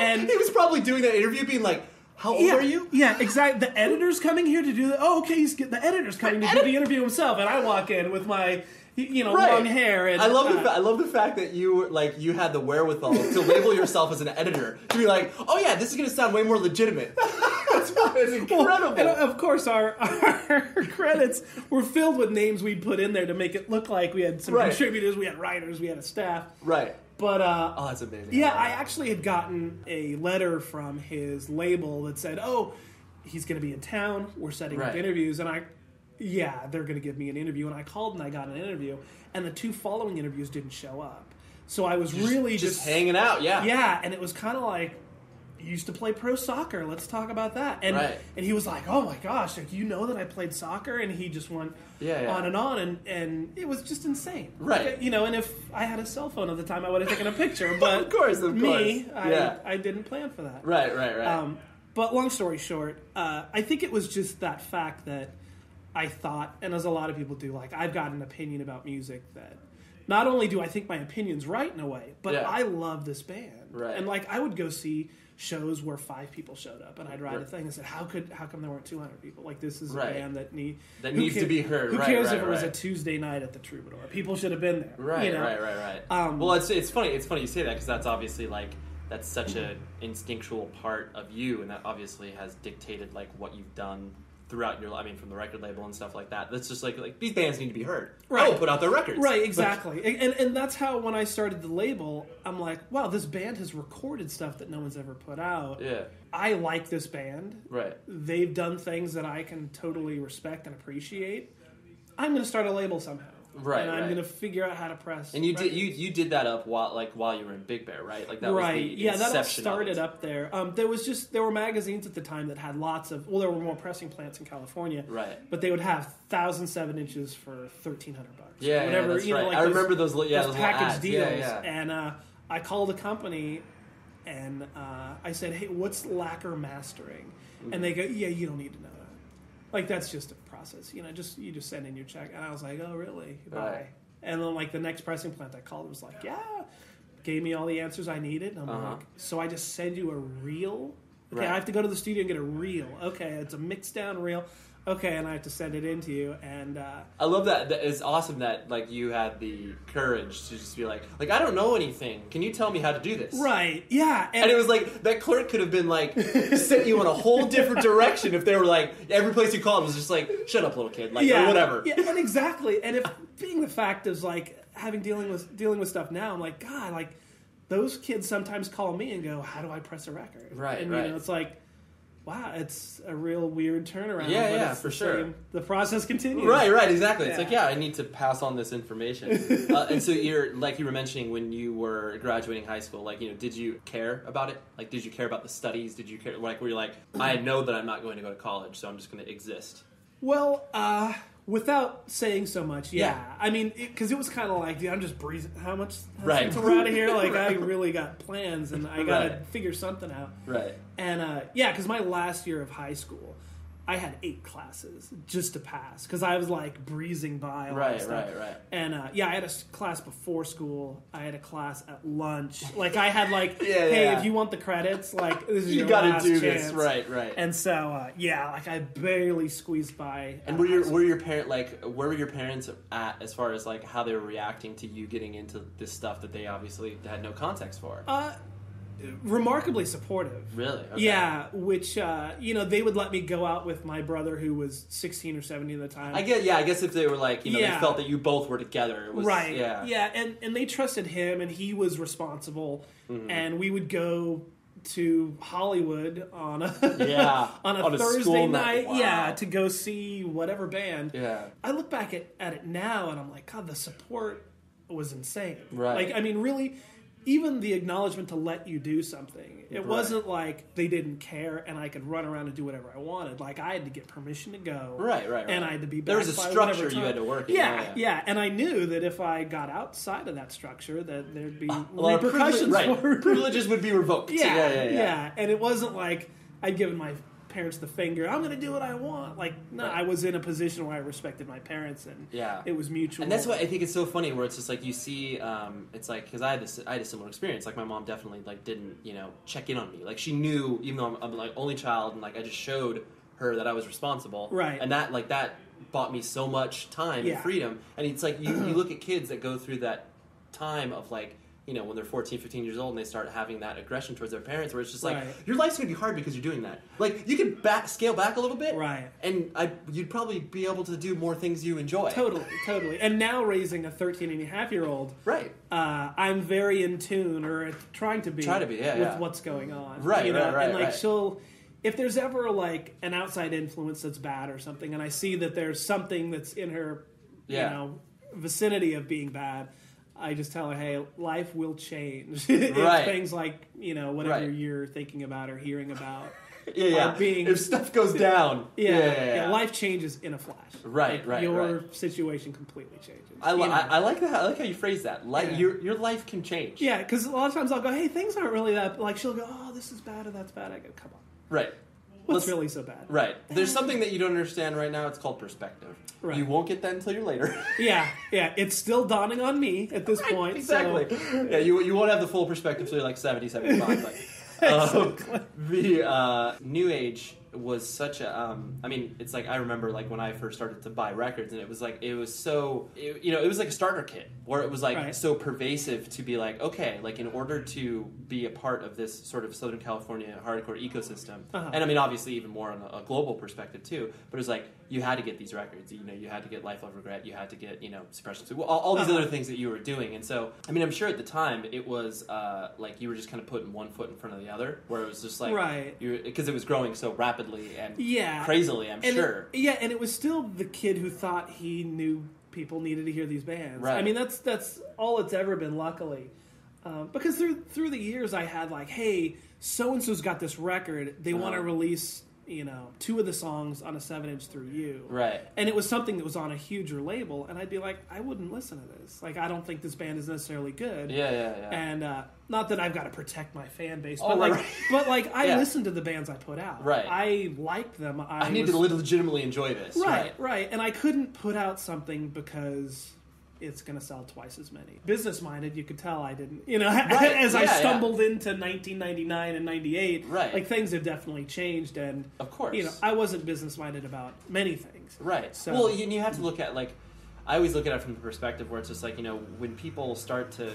and he was probably doing that interview, being like, "How old are you?" Yeah, exactly. The editor's coming here to do the. Oh, okay. The editor's coming to do the interview himself, and I walk in with my. Long hair. And, I love the fact that you had the wherewithal to label yourself as an editor. To be like, oh yeah, this is going to sound way more legitimate. That's incredible. Well, and of course, our credits were filled with names we'd put in there to make it look like we had some contributors, we had writers, we had a staff. Right. But oh, that's amazing. Yeah, I actually had gotten a letter from his label that said, "Oh, he's going to be in town. We're setting up interviews," and they're going to give me an interview. And I called and I got an interview, and the 2 following interviews didn't show up. So I was really just hanging out, Yeah, and it was kind of like, you used to play pro soccer. Let's talk about that. And and he was like, oh my gosh, like, you know that I played soccer? And he just went on and on, and it was just insane. Right. Like, and if I had a cell phone at the time, I would have taken a picture. But of course. I didn't plan for that. Right. But long story short, I think it was just that fact that I thought, and as a lot of people do, like, I've got an opinion about music that not only do I think my opinion's right in a way, but I love this band. Right. And like, I would go see shows where 5 people showed up, and I'd write a thing and said, how come there weren't 200 people? Like, this is a band that needs to be heard. Who cares if it was a Tuesday night at the Troubadour? People should have been there. Right. Well, it's funny you say that, because that's obviously like, that's such an instinctual part of you, and that obviously has dictated like what you've done throughout your, from the record label and stuff like that. That's just like these bands need to be heard. Right. Oh, put out their records. Right, exactly. And that's how, when I started the label, I'm like, wow, this band has recorded stuff that no one's ever put out. Yeah. I like this band. Right. They've done things that I can totally respect and appreciate. I'm going to start a label somehow. Right, and I'm going to figure out how to press. And you did that up while you were in Big Bear, right? Like that was the that all started up there. There were magazines at the time that had lots of. Well, there were more pressing plants in California, right? But they would have 1,007 inches for $1,300. Yeah, whatever. That's right. Like I remember those package ads. deals. Yeah. And I called a company, and I said, "Hey, what's lacquer mastering?" Mm-hmm. And they go, "Yeah, you don't need to know that. Like, that's just a process. You just send in your check." And I was like, "Oh, really? Bye." Right. And then, like, the next pressing plant I called was like, "Yeah," gave me all the answers I needed. And I'm like, "So I just send you a reel? Okay, I have to go to the studio and get a reel. Okay, it's a mixed down reel. Okay, and I have to send it in to you." And I love that. It's awesome that like you had the courage to just be like I don't know anything. Can you tell me how to do this? Right. Yeah. And it was like that clerk could have been like sent you in a whole different direction if they were like every place you called was just like, shut up, little kid, like or whatever. Yeah, and exactly. And if being the fact is like dealing with stuff now, I'm like, God, like those kids sometimes call me and go, "How do I press a record?" Right. And it's like, wow, it's a real weird turnaround. Yeah, for sure. The process continues. Right, exactly. Yeah. It's like, I need to pass on this information. And so you're, like you were mentioning when you were graduating high school, like, did you care about it? Like, did you care about the studies? Did you care, like, were you like, I know that I'm not going to go to college, so I'm just going to exist? Well, without saying so much, yeah. I mean, because it was kind of like, dude, I'm just breezing. How much until we're out of here? Like, I really got plans, and I got to figure something out. Right. And, because my last year of high school, I had 8 classes just to pass, because I was, like, breezing by all that stuff. Right. And, I had a class before school. I had a class at lunch. Like, I had, like, hey, if you want the credits, like, this is your last chance. This. Right. And so, like, I barely squeezed by. And were your parent, like, where were your parents at as far as, like, how they were reacting to you getting into this stuff that they obviously had no context for? Remarkably supportive. Really? Okay. Yeah, which, they would let me go out with my brother who was 16 or 17 at the time. I guess if they were like, they felt that you both were together. It was, right. Yeah. Yeah, and they trusted him, and he was responsible, and we would go to Hollywood on a on a On a Thursday school night, night. Wow. to go see whatever band. Yeah. I look back at it now and I'm like, God, the support was insane. Right. Like, I mean, really, even the acknowledgement to let you do something. It wasn't like they didn't care and I could run around and do whatever I wanted. Like, I had to get permission to go. Right. And I had to be back. There was a by structure whatever you had time. to work in. Yeah. And I knew that if I got outside of that structure, that there'd be A lot of repercussions for it. privileges would be revoked. Yeah. And it wasn't like I'd given my parents the finger. I'm going to do what I want. Like, no, I was in a position where I respected my parents, and it was mutual. And that's why I think it's so funny, where it's just like you see, it's like, because I had a similar experience. Like, my mom definitely like didn't check in on me. Like, she knew, even though I'm like only child, and like I just showed her that I was responsible. Right. And that bought me so much time and freedom. And it's like you look at kids that go through that time of like, when they're 14, 15 years old and they start having that aggression towards their parents, where it's just like, your life's going to be hard because you're doing that. Like, you can scale back a little bit. Right. And you'd probably be able to do more things you enjoy. Totally. And now raising a 13-and-a-half-year-old, right? I'm very in tune, or trying to be with what's going on. Right, right. And like she'll, if there's ever like an outside influence that's bad or something, and I see that there's something that's in her, vicinity of being bad, I just tell her, hey, life will change. If things like, whatever you're thinking about or hearing about. If stuff goes down. Life changes in a flash. Right. Your situation completely changes. I like that. I like how you phrase that. Your life can change. Yeah, because a lot of times I'll go, hey, things aren't really that... Like, she'll go, oh, this is bad or that's bad. I go, come on. Right. What's really so bad? Right. There's something that you don't understand right now. It's called perspective. Right. You won't get that until you're later. Yeah. It's still dawning on me at this point. Exactly. So. Yeah, you won't have the full perspective until you're like 70, 75. But, the New Age was such a... it's like, I remember like when I first started to buy records, and it was like it was like a starter kit, where it was like so pervasive to be like, okay, like in order to be a part of this sort of Southern California hardcore ecosystem, and obviously even more on a global perspective too, but it was like you had to get these records, you had to get Life Love Regret, you had to get Suppression, all these other things that you were doing. And so I'm sure at the time it was like you were just kind of putting one foot in front of the other, where it was just like because it was growing so rapidly and crazily, I'm sure. And it was still the kid who thought he knew people needed to hear these bands. Right. That's all it's ever been, luckily. Because through the years I had like, hey, so-and-so's got this record, they want to release, 2 of the songs on a 7-inch through you. Right. And it was something that was on a huger label, and I'd be like, I wouldn't listen to this. Like, I don't think this band is necessarily good. Yeah. And not that I've got to protect my fan base, but I listened to the bands I put out. Right. I liked them. I need to legitimately enjoy this. Right. And I couldn't put out something because it's going to sell twice as many. Business-minded, you could tell I didn't. As I stumbled into 1999 and 98, like things have definitely changed, and of course, I wasn't business-minded about many things. Right. So, well, you have to look at like, I always look at it from the perspective where it's just like, when people start to,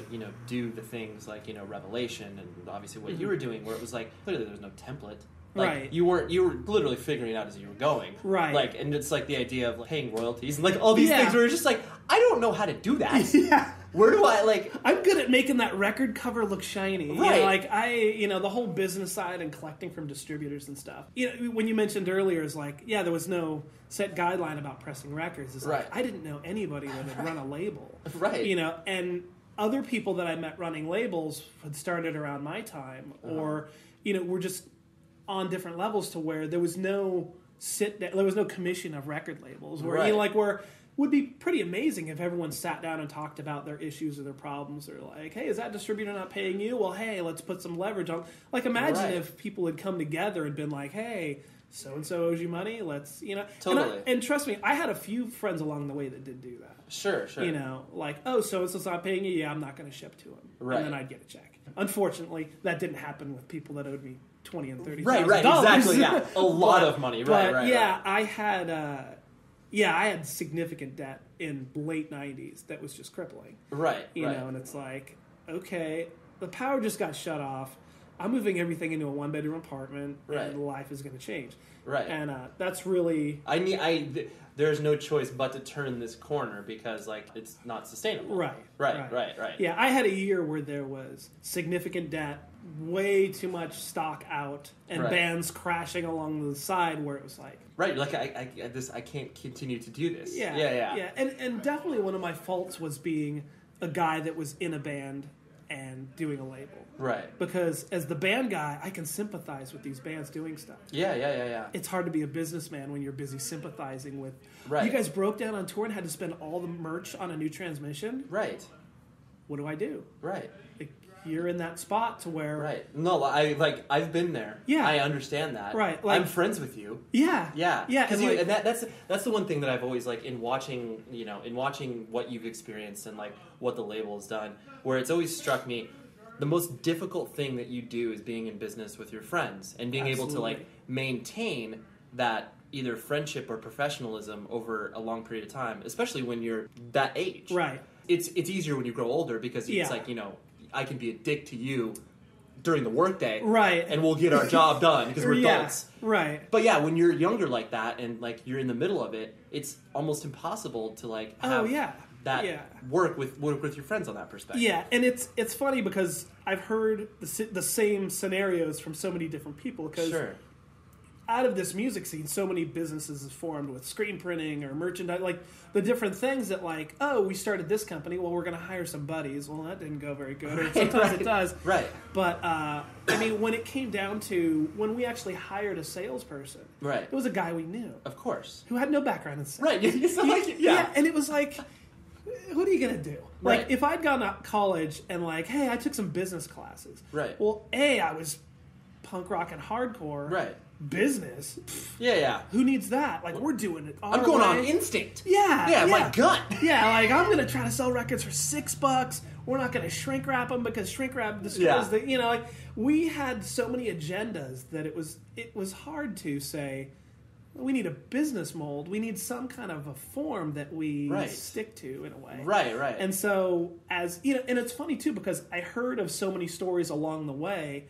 do the things like, Revelation and obviously what you were doing, where it was like, clearly there was no template. Like, you were literally figuring it out as you were going. Right. Like, and it's like the idea of like paying royalties and like all these things where you're just like, I don't know how to do that. Yeah. Where do I like... I'm good at making that record cover look shiny. Right. The whole business side and collecting from distributors and stuff. When you mentioned earlier, is like, there was no set guideline about pressing records. It's like, I didn't know anybody that had run a label. Right. And other people that I met running labels had started around my time, or, were just on different levels, to where there was no commission of record labels, where where would be pretty amazing if everyone sat down and talked about their issues or their problems, or like, hey, is that distributor not paying you? Well, hey, let's put some leverage on. Like, imagine if people had come together and been like, hey, so and so owes you money. Let's totally. And trust me, I had a few friends along the way that did do that. Sure. Like, oh, so and so's not paying you. Yeah, I'm not going to ship to him. Right. And then I'd get a check. Unfortunately, that didn't happen with people that owed me $20,000 and $30,000. Right, exactly. Yeah, a lot of money. Right. I had I had significant debt in late 90s that was just crippling. Right. And it's like, okay, the power just got shut off. I'm moving everything into a 1-bedroom apartment, and life is going to change. Right. And that's really... There's no choice but to turn this corner, because like it's not sustainable. Right. Yeah, I had a year where there was significant debt, way too much stock out and Right. bands crashing along the side where it was like, Right, like I can't continue to do this. yeah. Yeah. And definitely one of my faults was being a guy that was in a band and doing a label. Right. Because as the band guy, I can sympathize with these bands doing stuff. Yeah. It's hard to be a businessman when you're busy sympathizing with... Right. You guys broke down on tour and had to spend all the merch on a new transmission? Right. What do I do? Right. Like, you're in that spot to where... Right. No, I've been there. Yeah. I understand that. Right. Like, I'm friends with you. Yeah. Yeah. Yeah. And that's the one thing that I've always like in watching what you've experienced and like what the label has done, where it's always struck me the most difficult thing that you do is being in business with your friends and being able to like maintain that either friendship or professionalism over a long period of time, especially when you're that age. Right. It's easier when you grow older because it's like, I can be a dick to you during the workday. Right. And we'll get our job done because we're adults. Right. But yeah, when you're younger like that and like you're in the middle of it, it's almost impossible to like have work with your friends on that perspective. Yeah, and it's funny because I've heard the same scenarios from so many different people because out of this music scene, so many businesses have formed with screen printing or merchandise, like the different things that like, oh, we started this company, well, we're going to hire some buddies. Well, that didn't go very good. Or sometimes it does. Right. But, I mean, when it came down to, when we actually hired a salesperson, right, it was a guy we knew. Of course. Who had no background in sales. Right. Yeah, and it was like, what are you going to do? Like, Right. if I'd gone to college and like, hey, I took some business classes. Right. Well, I was punk rock and hardcore. Right. Business. Pfft, Yeah. who needs that? Like, we're doing it. I'm going on instinct. Yeah. My gut. Yeah, like I'm gonna try to sell records for $6. We're not gonna shrink wrap them because shrink wrap destroys the. Like we had so many agendas that it was hard to say. We need a business mold. We need some kind of a form that we stick to in a way. Right. And so, as you know, and it's funny too because I heard of so many stories along the way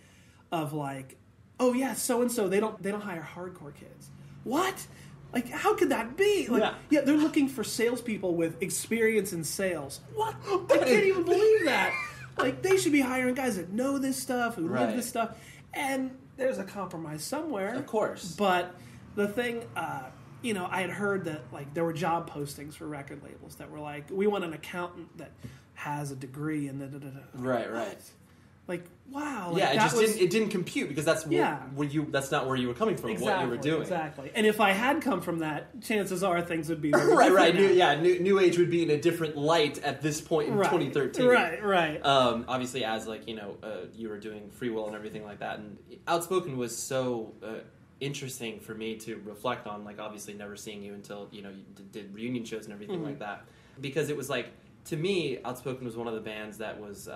of like, oh yeah, so and so they don't hire hardcore kids. What? Like, how could that be? Like, yeah, they're looking for salespeople with experience in sales. What? I can't even believe that. Like, they should be hiring guys that know this stuff, who live this stuff. And there's a compromise somewhere, of course. But the thing, I had heard that like there were job postings for record labels that were like, we want an accountant that has a degree in the Right. Like, wow. Like, yeah, it didn't compute because that's that's not where you were coming from, what you were doing. Exactly. And if I had come from that, chances are things would be very right. different. New Age would be in a different light at this point in 2013. Right. Obviously, as like you were doing Free Will and everything like that, and Outspoken was so interesting for me to reflect on. Like, obviously, never seeing you until you did reunion shows and everything like that, because it was like. To me, Outspoken was one of the bands that was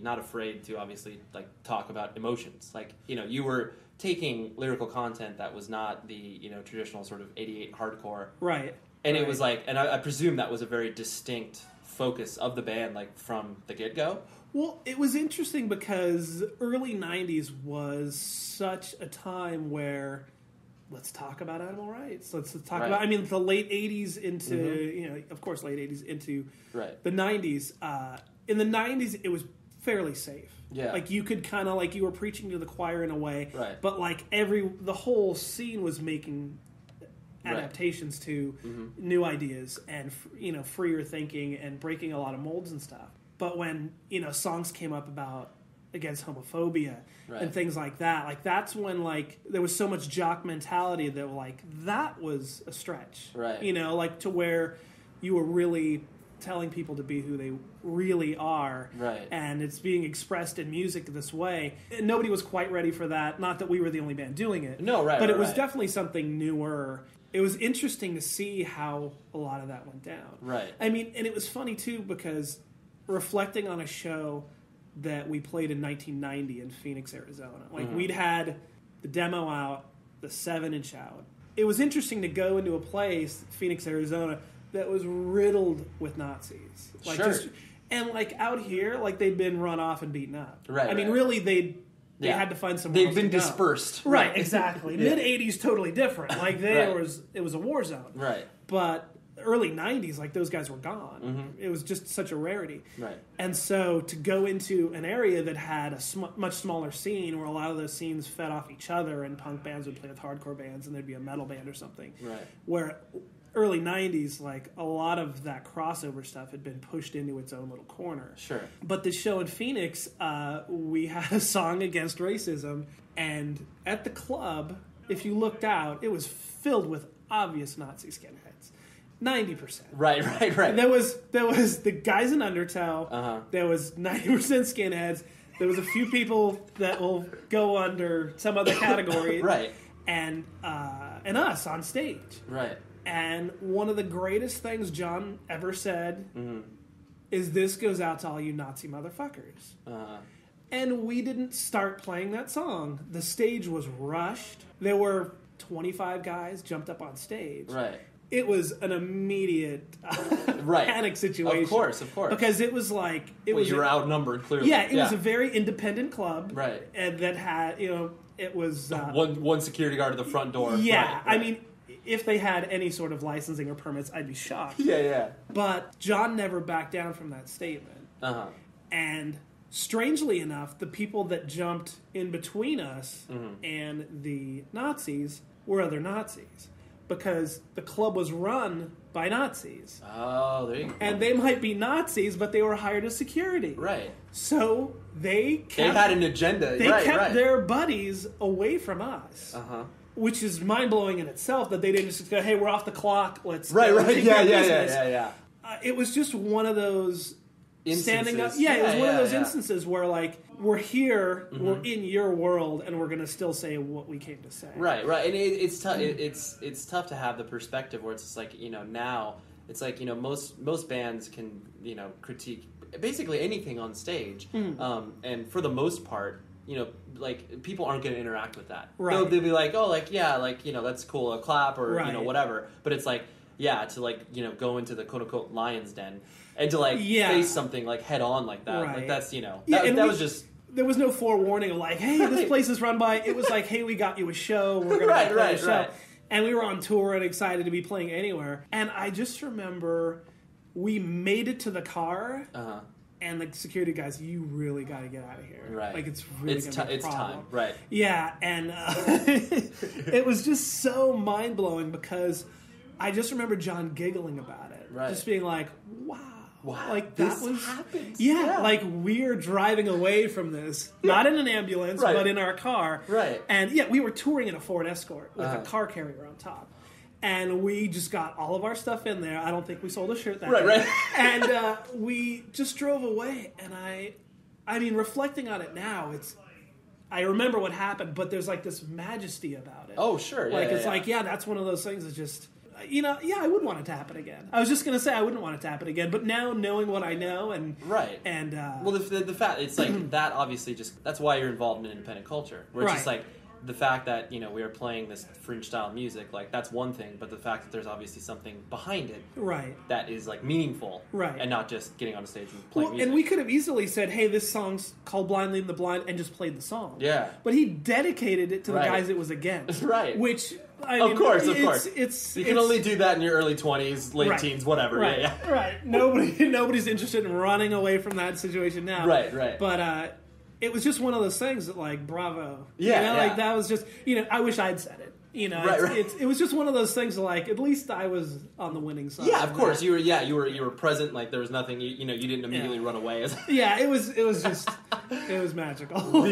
not afraid to obviously like talk about emotions. Like you were taking lyrical content that was not the traditional sort of '88 hardcore, right? And it was like, and I presume that was a very distinct focus of the band, like from the get go. Well, it was interesting because early '90s was such a time where. Let's talk about animal rights. Let's talk about. I mean, the late '80s into of course, late '80s into the '90s. In the '90s, it was fairly safe. Yeah, like you could kind of like you were preaching to the choir in a way. Right. But like the whole scene was making adaptations to new ideas and freer thinking and breaking a lot of molds and stuff. But when songs came up about against homophobia and things like that, like that's when like there was so much jock mentality that like that was a stretch, like to where you were really telling people to be who they really are, and it's being expressed in music this way. And nobody was quite ready for that. Not that we were the only band doing it, but it was definitely something newer. It was interesting to see how a lot of that went down. I mean, and it was funny too because reflecting on a show that we played in 1990 in Phoenix, Arizona. Like, we'd had the demo out, the 7-inch out. It was interesting to go into a place, Phoenix, Arizona, that was riddled with Nazis. Like, and, like, out here, like, they'd been run off and beaten up. I mean, really, they had to find somewhere else to go. They've been dispersed. Right, exactly. Mid-'80s, totally different. Like, it was a war zone. Right. But early 90s, like those guys were gone. Mm-hmm. It was just such a rarity. Right. And so to go into an area that had a much smaller scene where a lot of those scenes fed off each other and punk bands would play with hardcore bands and there'd be a metal band or something. Right. Where early 90s, like a lot of that crossover stuff had been pushed into its own little corner. Sure. But the show in Phoenix, we had a song against racism, and at the club, if you looked out, it was filled with obvious Nazi skinheads. 90%. Right. There was the guys in Undertow. Uh-huh. There was 90% skinheads. There was a few people that will go under some other category. Right. And us on stage. Right. And one of the greatest things John ever said is, "This goes out to all you Nazi motherfuckers." Uh-huh. And we didn't start playing that song. The stage was rushed. There were 25 guys jumped up on stage. Right. It was an immediate panic situation. Of course. Because it was like... you were outnumbered, clearly. Yeah, it was a very independent club. Right. And that had, it was... one security guard at the front door. Yeah, right. I mean, if they had any sort of licensing or permits, I'd be shocked. Yeah. But John never backed down from that statement. Uh-huh. And strangely enough, the people that jumped in between us and the Nazis were other Nazis. Because the club was run by Nazis. Oh, there you go. And they might be Nazis, but they were hired as security. Right. So they had an agenda. They kept their buddies away from us. Uh-huh. Which is mind-blowing in itself, that they didn't just go, "Hey, we're off the clock, let's Right. take care of business." Yeah. It was just one of those standing up. Instances. Yeah, it was one of those yeah. instances where, like, we're here, we're in your world, and we're going to still say what we came to say. Right. And it's tough. It's tough to have the perspective where it's just like, now it's like, most bands can, critique basically anything on stage, and for the most part, like, people aren't going to interact with that. Right. They'll be like, oh, like, yeah, like, that's cool, a clap or Right. whatever. But it's like, yeah, to like, go into the quote unquote lion's den and to like face something like head on like that. Right. Like that's that was just. There was no forewarning of like, "Hey, this place is run by." It was like, "Hey, we got you a show. We're going to play a show." Right. And we were on tour and excited to be playing anywhere. And I just remember we made it to the car, and the security guys, "You really got to get out of here. Right. Like, it's really going to be a it's problem." time. Right. Yeah, and it was just so mind-blowing because I just remember John giggling about it. Right. Just being like, wow. Like, this that was happens. Yeah, like, we're driving away from this, not in an ambulance, Right. but in our car. Right. And yeah, we were touring in a Ford Escort with a car carrier on top. And we just got all of our stuff in there. I don't think we sold a shirt that day. Right. And we just drove away. And I mean, reflecting on it now, I remember what happened, but there's like this majesty about it. Oh, sure. Like, it's like, that's one of those things that's just... I would want it to happen again. I was just going to say I wouldn't want it to happen again, but now knowing what I know and... Right. And, well, the fact, it's like, that obviously that's why you're involved in independent culture. Where it's just like, the fact that, we are playing this fringe-style music, like, that's one thing, but the fact that there's obviously something behind it... Right. That is, like, meaningful. Right. And not just getting on a stage and playing music. And we could have easily said, "Hey, this song's called Blind Leading the Blind," and just played the song. Yeah. But he dedicated it to the Right. guys it was against. Right. Which... Of course. It's you can only do that in your early 20s, late Right. teens, whatever. Right, Yeah. right. Nobody's interested in running away from that situation now. Right. But it was just one of those things that, like, bravo. Yeah, Like, that was just, I wish I'd said it. It was just one of those things. Like, at least I was on the winning side. Yeah, of course. You were present. Like, there was nothing. You didn't immediately run away. Yeah, it was just it was magical.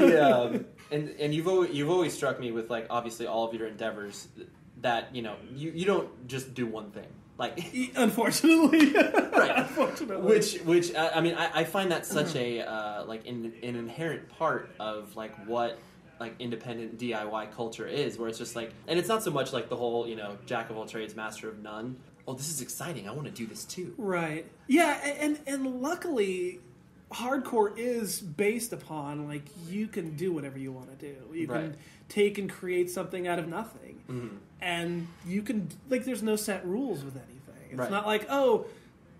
And you've always struck me with, like, obviously all of your endeavors that you don't just do one thing. Like, unfortunately, right? Unfortunately, which I mean, I find that such a like an inherent part of like what like independent DIY culture is, where it's just like, and it's not so much like the whole jack of all trades, master of none. Oh, this is exciting. I want to do this too. Right. Yeah, and luckily, hardcore is based upon, like, you can do whatever you want to do. You can take and create something out of nothing. And you can, like, there's no set rules with anything. It's not like, oh,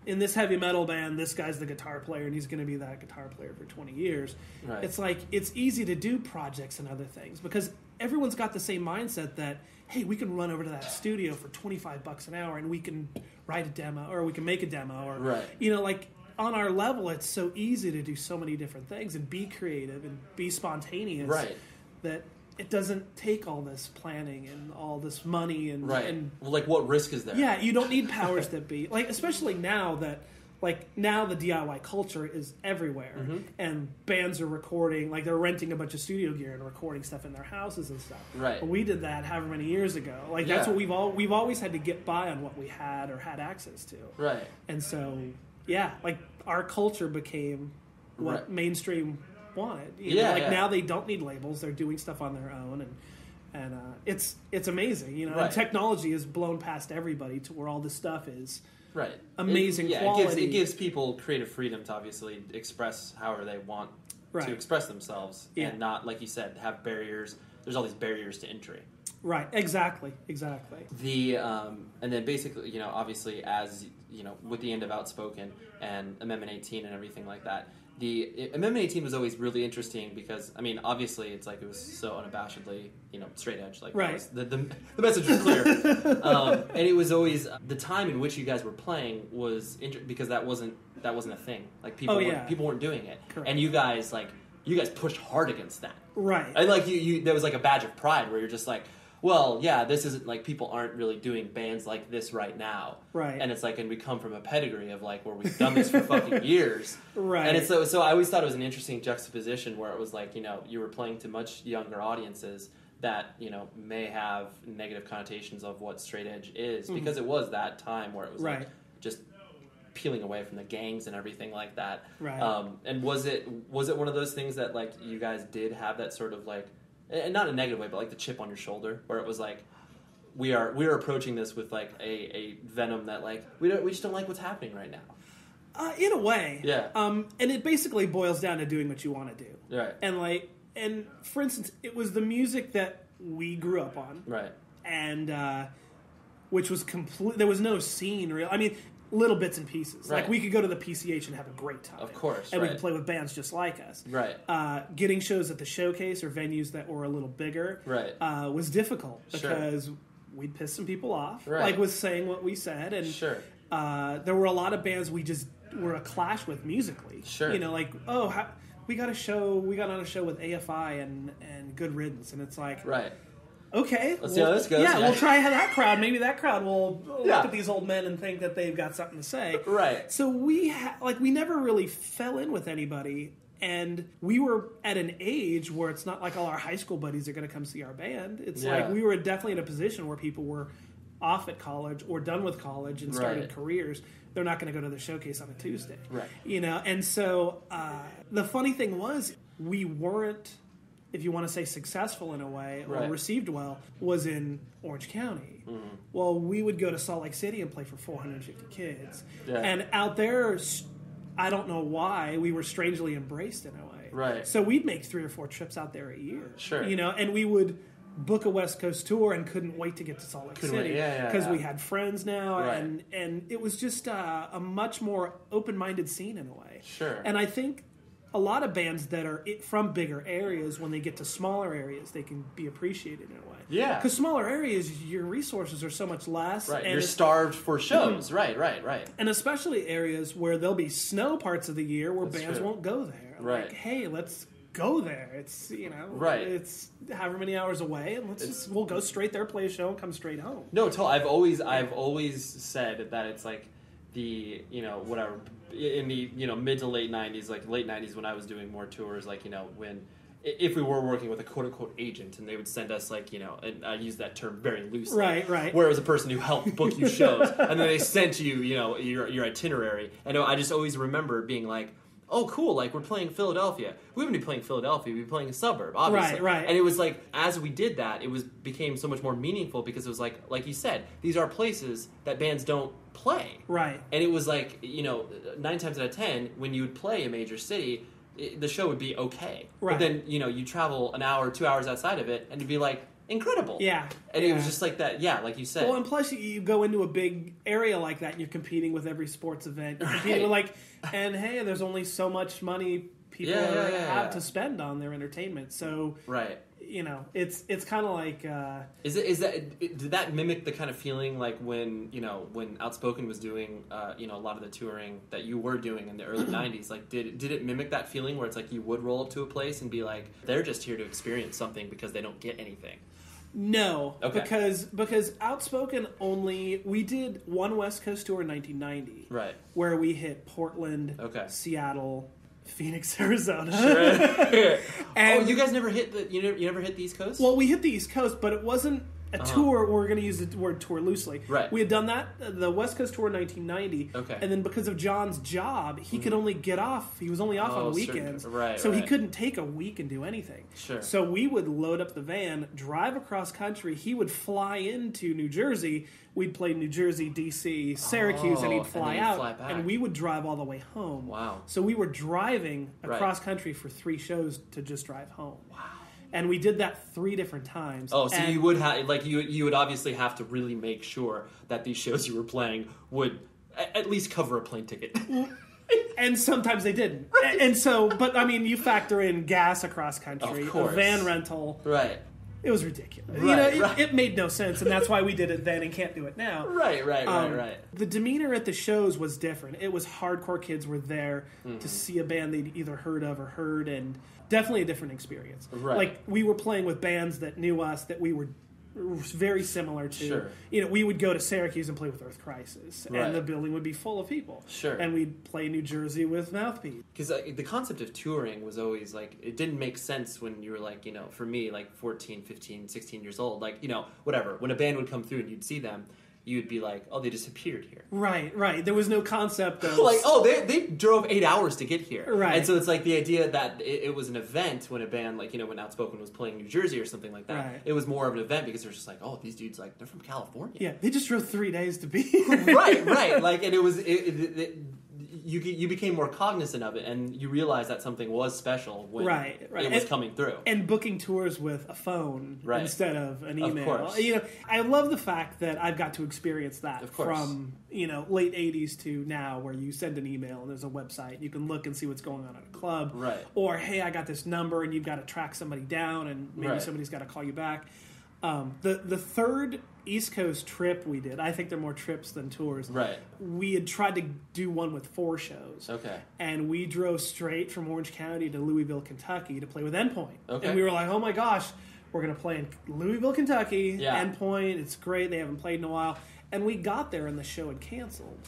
in this heavy metal band, this guy's the guitar player, and he's going to be that guitar player for 20 years. Right. It's like, it's easy to do projects and other things because everyone's got the same mindset that, hey, we can run over to that studio for $25 an hour and we can write a demo, or we can make a demo, or, Right. you know, like, on our level, it's so easy to do so many different things and be creative and be spontaneous. Right. That it doesn't take all this planning and all this money and Right. and Well, like, what risk is there? yeah, you don't need powers that be. Like, especially now that, like, now the DIY culture is everywhere, and bands are recording, like, they're renting a bunch of studio gear and recording stuff in their houses and stuff. Right. But we did that however many years ago. Like, that's what we've always had to get by on what we had or had access to. Right. And so, yeah, like, our culture became what Right. mainstream wanted. You Yeah, know, like, yeah. now they don't need labels; they're doing stuff on their own, and it's amazing. You know, Right. and technology has blown past everybody to where all this stuff is Right. amazing It quality. gives people creative freedom to obviously express however they want Right. to express themselves, Yeah. and not, like you said, have barriers. There's all these barriers to entry. Right, exactly. The and then basically, you know, obviously, as you know, with the end of Outspoken and Amendment 18 and everything like that, the Amendment 18 was always really interesting because, I mean, obviously, it's like it was so unabashedly, you know, straight edge. Like, Right. the message was clear, and it was always the time in which you guys were playing was because that wasn't a thing. Like, people weren't doing it, Correct. and you guys pushed hard against that. Right. And like you there was like a badge of pride where you're just like, well, yeah, this isn't like people aren't really doing bands like this right now. Right. And it's like, and we come from a pedigree of like where we've done this for fucking years. Right. And it's so I always thought it was an interesting juxtaposition where it was like, you know, you were playing to much younger audiences that, you know, may have negative connotations of what straight edge is because it was that time where it was like Right. just peeling away from the gangs and everything like that. Right. And was it one of those things that like you guys did have that sort of like, and not in a negative way, but like the chip on your shoulder, where it was like we are approaching this with like a venom that like we just don't like what's happening right now. In a way. Yeah. And it basically boils down to doing what you want to do. Right. And for instance, it was the music that we grew up on. Right. And which was complete. There was no scene real. I mean, little bits and pieces. Right. Like, we could go to the PCH and have a great time. Of course, and we right. could play with bands just like us. Right. Getting shows at the Showcase or venues that were a little bigger Right. was difficult Sure. because we'd piss some people off, Right. like with saying what we said, and Sure. there were a lot of bands we just were a clash with musically. Sure. You know, like, we got on a show with AFI and Good Riddance, and it's like, Right. okay, Let's see how this goes. Yeah, Yeah. we'll try that crowd. Maybe that crowd will Yeah. look at these old men and think that they've got something to say. Right. So we never really fell in with anybody, and we were at an age where it's not like all our high school buddies are going to come see our band. It's Yeah. like we were definitely in a position where people were off at college or done with college and started Right. careers. They're not going to go to the Showcase on a Tuesday. Right. You know, and so the funny thing was we weren't, if you want to say successful in a way or Right. received well, was in Orange County. Mm-hmm. Well, we would go to Salt Lake City and play for 450 kids. Yeah. And out there, I don't know why, we were strangely embraced in a way. Right. So we'd make 3 or 4 trips out there a year. Sure. You know, and we would book a West Coast tour and couldn't wait to get to Salt Lake Couldn't wait. City Yeah, because yeah. we had friends now, Right. and it was just a much more open-minded scene in a way. Sure. And I think a lot of bands that are from bigger areas, when they get to smaller areas, they can be appreciated in a way. Yeah. Because smaller areas, your resources are so much less. Right. And You're starved for shows. Right. and especially areas where there'll be snow parts of the year where That's bands true. won't go there. Right. Like, hey, let's go there. It's, you know, Right. it's however many hours away, and we'll go straight there, play a show, and come straight home. No, I've always said that it's like the, you know, whatever, in the, you know, mid to late 90s, like late 90s when I was doing more tours, like, you know, if we were working with a quote-unquote agent and they would send us, like, you know, and I use that term very loosely. Right. Where it was a person who helped book you shows and then they sent you, you know, your itinerary. And I just always remember being like, oh, cool, like, we're playing Philadelphia. We wouldn't be playing Philadelphia, we'd be playing a suburb, obviously. Right. And it was like, as we did that, became so much more meaningful because it was like you said, these are places that bands don't play. Right. And it was like, you know, 9 times out of 10, when you would play a major city, the show would be okay. Right. But then, you know, you travel an hour, 2 hours outside of it, and you'd be like, incredible. Yeah. And it was just like that, like you said. Well, and plus you go into a big area like that and you're competing with every sports event. You're competing with and hey, there's only so much money people have to spend on their entertainment. So, it's kind of like... did that mimic the kind of feeling like when Outspoken was doing, a lot of the touring that you were doing in the early 90s? Like, did it mimic that feeling where it's like you would roll up to a place and be like, they're just here to experience something because they don't get anything? No, because Outspoken we did one West Coast tour in 1990, right, where we hit Portland, Seattle, Phoenix, Arizona. Sure. And you guys never hit you never hit the East Coast? Well, we hit the East Coast, but it wasn't a tour. We're going to use the word tour loosely. Right. We had done that, the West Coast tour in 1990. Okay. And then because of John's job, he could only get off. He was only off on weekends. Right. So he couldn't take a week and do anything. Sure. So we would load up the van, drive across country. He would fly into New Jersey. We'd play New Jersey, D.C., Syracuse, and he'd fly out. Fly back. And we would drive all the way home. Wow. So we were driving across country for 3 shows to just drive home. Wow. And we did that 3 different times. Oh, so you would have you would obviously have to really make sure that these shows you were playing would at least cover a plane ticket. And sometimes they didn't. Right. And so, but I mean, you factor in gas across country, a van rental. Right. It was ridiculous. Right, it made no sense, and that's why we did it then and can't do it now. Right. The demeanor at the shows was different. It was hardcore kids were there to see a band they'd either heard of or heard, and definitely a different experience. Right. Like, we were playing with bands that knew us, that we were very similar to. Sure. We would go to Syracuse and play with Earth Crisis, and the building would be full of people. Sure. And we'd play New Jersey with Mouthpiece. Because the concept of touring was always like, it didn't make sense when you were like, for me, like 14, 15, 16 years old, like, whatever. When a band would come through and you'd see them, you would be like, oh, they just appeared here. Right. There was no concept of... like, oh, they drove 8 hours to get here. Right. And so it's like the idea that it was an event when a band, like, when Outspoken was playing New Jersey or something like that. Right. It was more of an event because it was just like, oh, these dudes, like, they're from California. Yeah, they just drove 3 days to be here. Right. Like, and it was... You became more cognizant of it, and you realized that something was special when it was coming through. And booking tours with a phone instead of an email. Of course. I love the fact that I've got to experience that from late 80s to now, where you send an email and there's a website. You can look and see what's going on at a club. Right. Or, hey, I got this number, and you've got to track somebody down, and maybe somebody's got to call you back. The third East Coast trip we did, I think they're more trips than tours. Right. We had tried to do one with 4 shows. Okay. And we drove straight from Orange County to Louisville, Kentucky to play with Endpoint. Okay. And we were like, oh my gosh, we're going to play in Louisville, Kentucky, Endpoint, it's great, they haven't played in a while. And we got there and the show had canceled.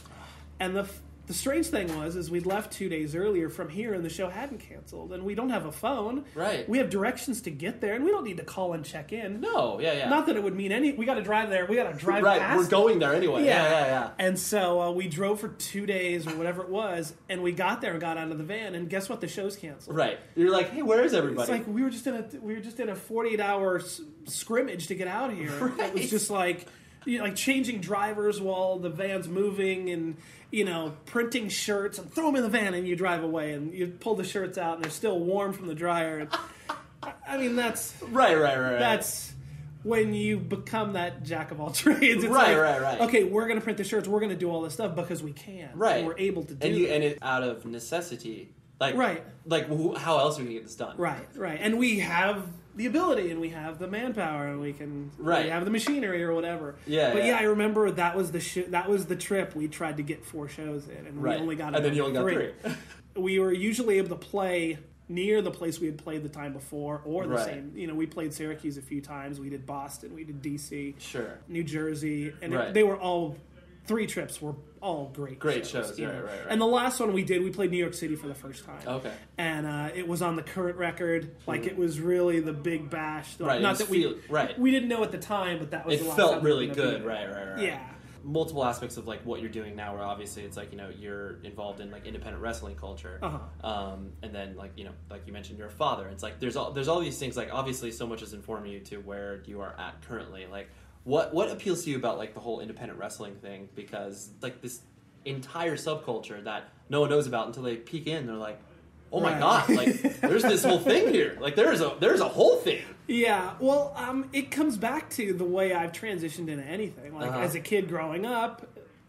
And the strange thing was we'd left 2 days earlier from here and the show hadn't canceled. And we don't have a phone. Right. We have directions to get there, and we don't need to call and check in. No, yeah. Not that it would mean we got to drive there. We got to drive past. We're going there anyway. Yeah. And so we drove for 2 days or whatever it was, and we got there and got out of the van, and guess what? The show's canceled. Right. You're like, hey, where is everybody? It's like we were just in a 48-hour scrimmage to get out of here. Right. It was just like changing drivers while the van's moving, and printing shirts and throw them in the van, and you drive away, and you pull the shirts out and they're still warm from the dryer. And, I mean, that's right. That's when you become that jack of all trades. It's right. Okay, we're going to print the shirts. We're going to do all this stuff because we can. Right. And we're able to do and it's out of necessity. Like, how else are we going to get this done? Right. And we have the ability, and we have the manpower, and we have the machinery or whatever. But I remember that was the trip we tried to get 4 shows in, and we only got 3. We were usually able to play near the place we had played the time before, or the same. We played Syracuse a few times. We did Boston. We did D.C. Sure. New Jersey, and they were all 3 trips were all great shows. Right. And the last one we did, we played New York City for the first time. Okay. And it was on the current record. Like, it was really the big bash. Right. Not that we didn't know at the time, but that was it the last felt time really good. Right. Yeah. Multiple aspects of like what you're doing now, where obviously it's like you're involved in like independent wrestling culture, and then like you mentioned you're a father. It's like there's all these things, like obviously so much has informed you to where you are at currently. Like what appeals to you about like the whole independent wrestling thing? Because like this entire subculture that no one knows about until they peek in, they're like, oh my god, like there's this whole thing here. Like there's a whole thing. Yeah, well, it comes back to the way I've transitioned into anything. Like, as a kid growing up,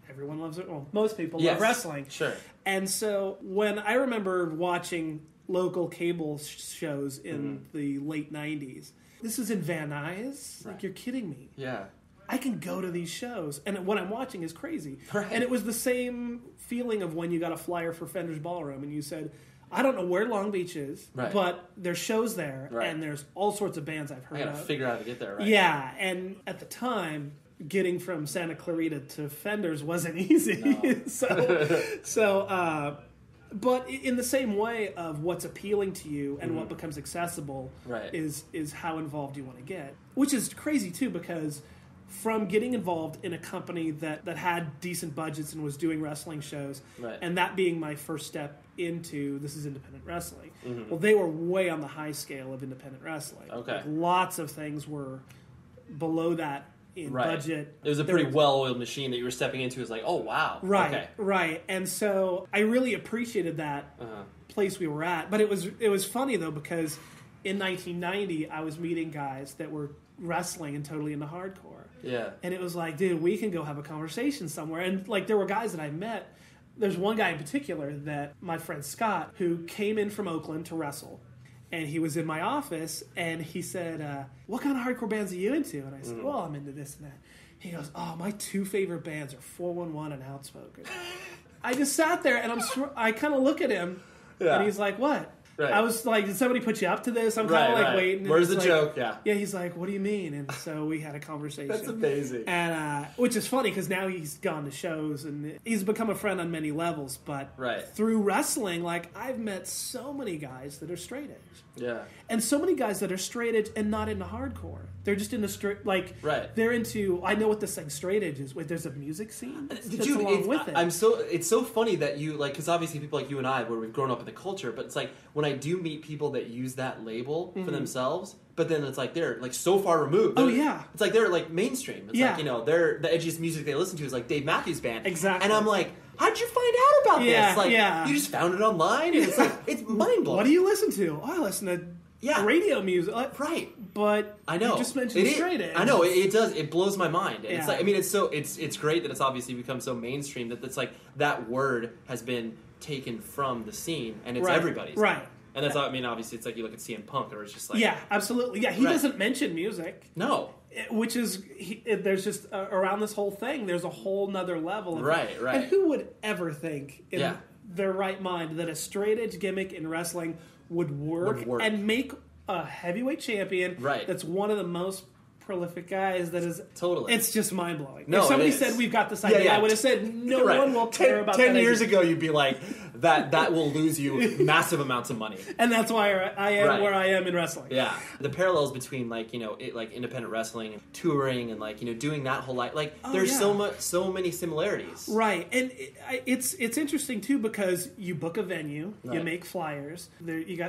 everyone loves it. Well, most people love wrestling. Sure. And so when I remember watching local cable shows in the late 90s, this is in Van Nuys? Like, you're kidding me. Yeah. I can go to these shows, and what I'm watching is crazy. Right. And it was the same feeling of when you got a flyer for Fender's Ballroom, and you said, I don't know where Long Beach is, but there's shows there, and there's all sorts of bands I've heard of. I gotta figure out how to get there, right? Yeah, and at the time, getting from Santa Clarita to Fender's wasn't easy. No. But in the same way of what's appealing to you and what becomes accessible is how involved you want to get. Which is crazy, too, because from getting involved in a company that had decent budgets and was doing wrestling shows, and that being my first step into this is independent wrestling. Well, they were way on the high scale of independent wrestling. Okay. Like, lots of things were below that in budget. It was a pretty well-oiled machine that you were stepping into. It was like, oh, wow. Right. And so I really appreciated that place we were at. But it was funny, though, because in 1990, I was meeting guys that were wrestling and totally into hardcore. Yeah. And it was like, dude, we can go have a conversation somewhere. And, like, there were guys that I met. There's one guy in particular that my friend Scott, who came in from Oakland to wrestle. And he was in my office, and he said, what kind of hardcore bands are you into? And I said, well, I'm into this and that. He goes, oh, my two favorite bands are 411 and Outspoken. I just sat there, and I kind of look at him, and he's like, what? Right. I was like, did somebody put you up to this? I'm kind of like waiting. Where's the like, joke? Yeah. Yeah, he's like, what do you mean? And so we had a conversation. That's amazing. And which is funny because now he's gone to shows and he's become a friend on many levels. But through wrestling, like, I've met so many guys that are straight edge. Yeah. And so many guys that are straight edge and not into hardcore. They're just into straight, like, they're into, I know what this thing straight edge is. Wait, there's a music scene that's along with it. It's so funny that you, like, because obviously people like you and I, where we've grown up in the culture, but it's like, when I do meet people that use that label for themselves, but then it's like, they're, like, so far removed. It's like, they're, like, mainstream. It's like, you know, they're, the edgiest music they listen to is, like, Dave Matthews Band. Exactly. And I'm like, how'd you find out about this? Like, you just found it online, and it's like, it's mind-blowing. What do you listen to? Oh, I listen to radio music. Right. But I know. You just mentioned straight edge. I know, it does. It blows my mind. And it's like, I mean, it's great that it's obviously become so mainstream that it's like, that word has been taken from the scene, and it's everybody's. Right. And that's, I mean, obviously, it's like you look at CM Punk, or it's just like... Yeah, absolutely. Yeah, he doesn't mention music. No. Which is, there's just, around this whole thing, there's a whole nother level. Right. And who would ever think in their right mind that a straight edge gimmick in wrestling would work and make a heavyweight champion that's one of the most prolific guys that is... Totally. It's just mind-blowing. No, if somebody said, we've got this idea, I would have said, no one will care about 10 that years idea. ago, you'd be like, that will lose you massive amounts of money. And that's why I am where I am in wrestling. Yeah. The parallels between, like, you know, like, independent wrestling and touring and, like, you know, doing that whole life, like, there's so many similarities. Right. And it's interesting, too, because you book a venue, you make flyers,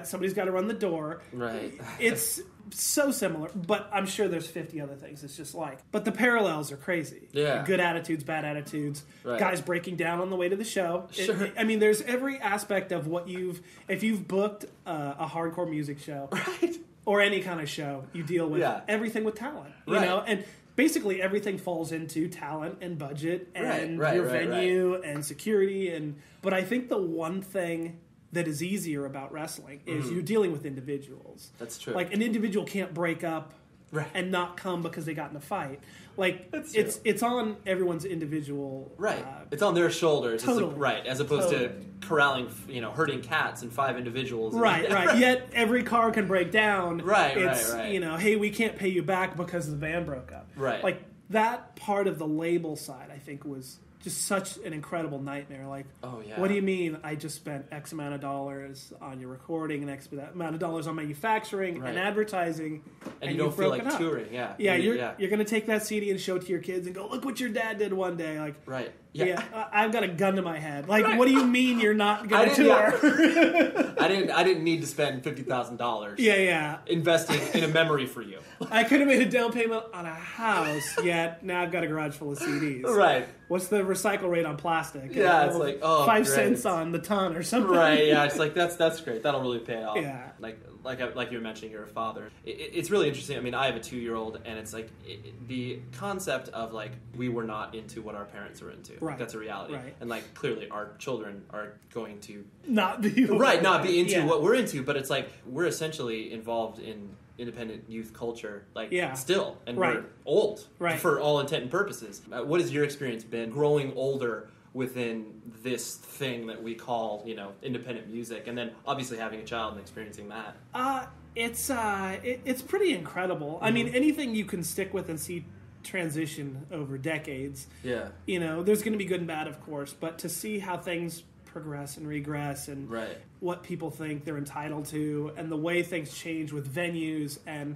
somebody's got to run the door. Right. It's so similar, but I'm sure there's 50 other things it's just like. But the parallels are crazy. Yeah. Good attitudes, bad attitudes, guys breaking down on the way to the show. Sure. I mean, there's every aspect of what if you've booked a hardcore music show, or any kind of show, you deal with everything with talent, you know, and basically everything falls into talent and budget and your venue and security. But I think the one thing that is easier about wrestling is you're dealing with individuals. That's true. Like, an individual can't break up and not come because they got in a fight. Like, it's on everyone's individual... it's on their shoulders. Totally. As opposed to corralling, you know, herding cats and 5 individuals. Right. Yet every car can break down. It's, you know, hey, we can't pay you back because the band broke up. Right. Like, that part of the label side, I think, was just such an incredible nightmare. Like, what do you mean I just spent X amount of dollars on your recording and X amount of dollars on manufacturing and advertising, and you don't feel like touring? You're going to take that CD and show it to your kids and go, look what your dad did one day. Like, I've got a gun to my head. Like, what do you mean you're not going to tour? I didn't need to spend $50,000. Investing in a memory for you. I could have made a down payment on a house, yet now I've got a garage full of CDs. Right. what's the recycle rate on plastic? Yeah, it's like, oh, 5 great. cents on the ton or something. Right, yeah, it's like, that's great. That'll really pay off. Yeah. Like you were mentioning, you're a father. It's really interesting. I mean, I have a 2-year-old, and it's like the concept of like we were not into what our parents were into. Right. That's a reality. Right. And like clearly, our children are going to not be into what we're into. But it's like we're essentially involved in independent youth culture, like still, and we're old for all intent and purposes. What has your experience been growing older within this thing that we call, independent music, and then obviously having a child and experiencing that? It's pretty incredible. Mm-hmm. I mean, anything you can stick with and see transition over decades. Yeah. There's going to be good and bad, of course, but to see how things progress and regress and what people think they're entitled to and the way things change with venues and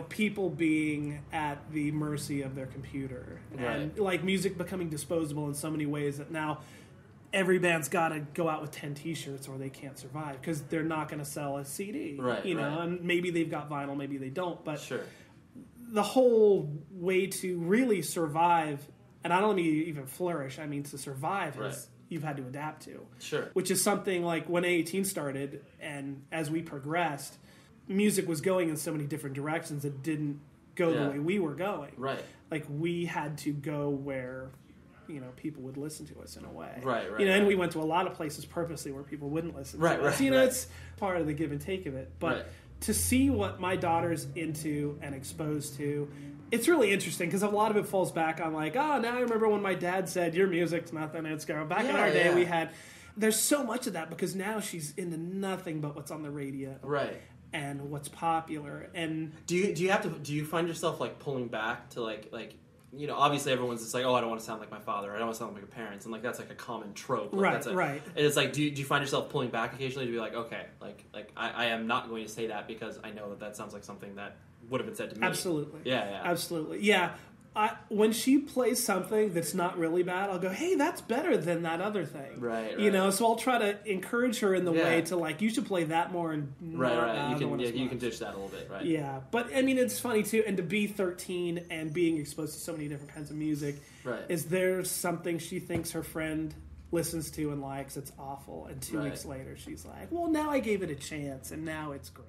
people being at the mercy of their computer and like music becoming disposable in so many ways that now every band's got to go out with 10 t-shirts or they can't survive because they're not going to sell a CD. And maybe they've got vinyl, maybe they don't, but the whole way to really survive, and I don't mean even flourish, I mean to survive is you've had to adapt to. Which is something like when A18 started and as we progressed, music was going in so many different directions that didn't go the way we were going. Like we had to go where people would listen to us in a way. And we went to a lot of places purposely where people wouldn't listen to us. It's part of the give and take of it. But to see what my daughter's into and exposed to, it's really interesting because a lot of it falls back on like, now I remember when my dad said, your music's nothing, it's going. Back in our day we had, there's so much of that because now she's into nothing but what's on the radio. And what's popular. And do you find yourself like pulling back to like obviously everyone's just like, oh, I don't want to sound like my father, I don't want to sound like my parents, and like that's like a common trope. Like, and it's like, do you find yourself pulling back occasionally to be like, okay, like I am not going to say that because I know that sounds like something that would have been said to me. Absolutely. Absolutely. Yeah. When she plays something that's not really bad, I'll go, hey, that's better than that other thing. So I'll try to encourage her in the way to like, you should play that more and you can ditch that a little bit, Yeah, but I mean, it's funny too, and to be 13 and being exposed to so many different kinds of music, is there something she thinks her friend listens to and likes, it's awful, and 2 weeks later she's like, well, now I gave it a chance and now it's great.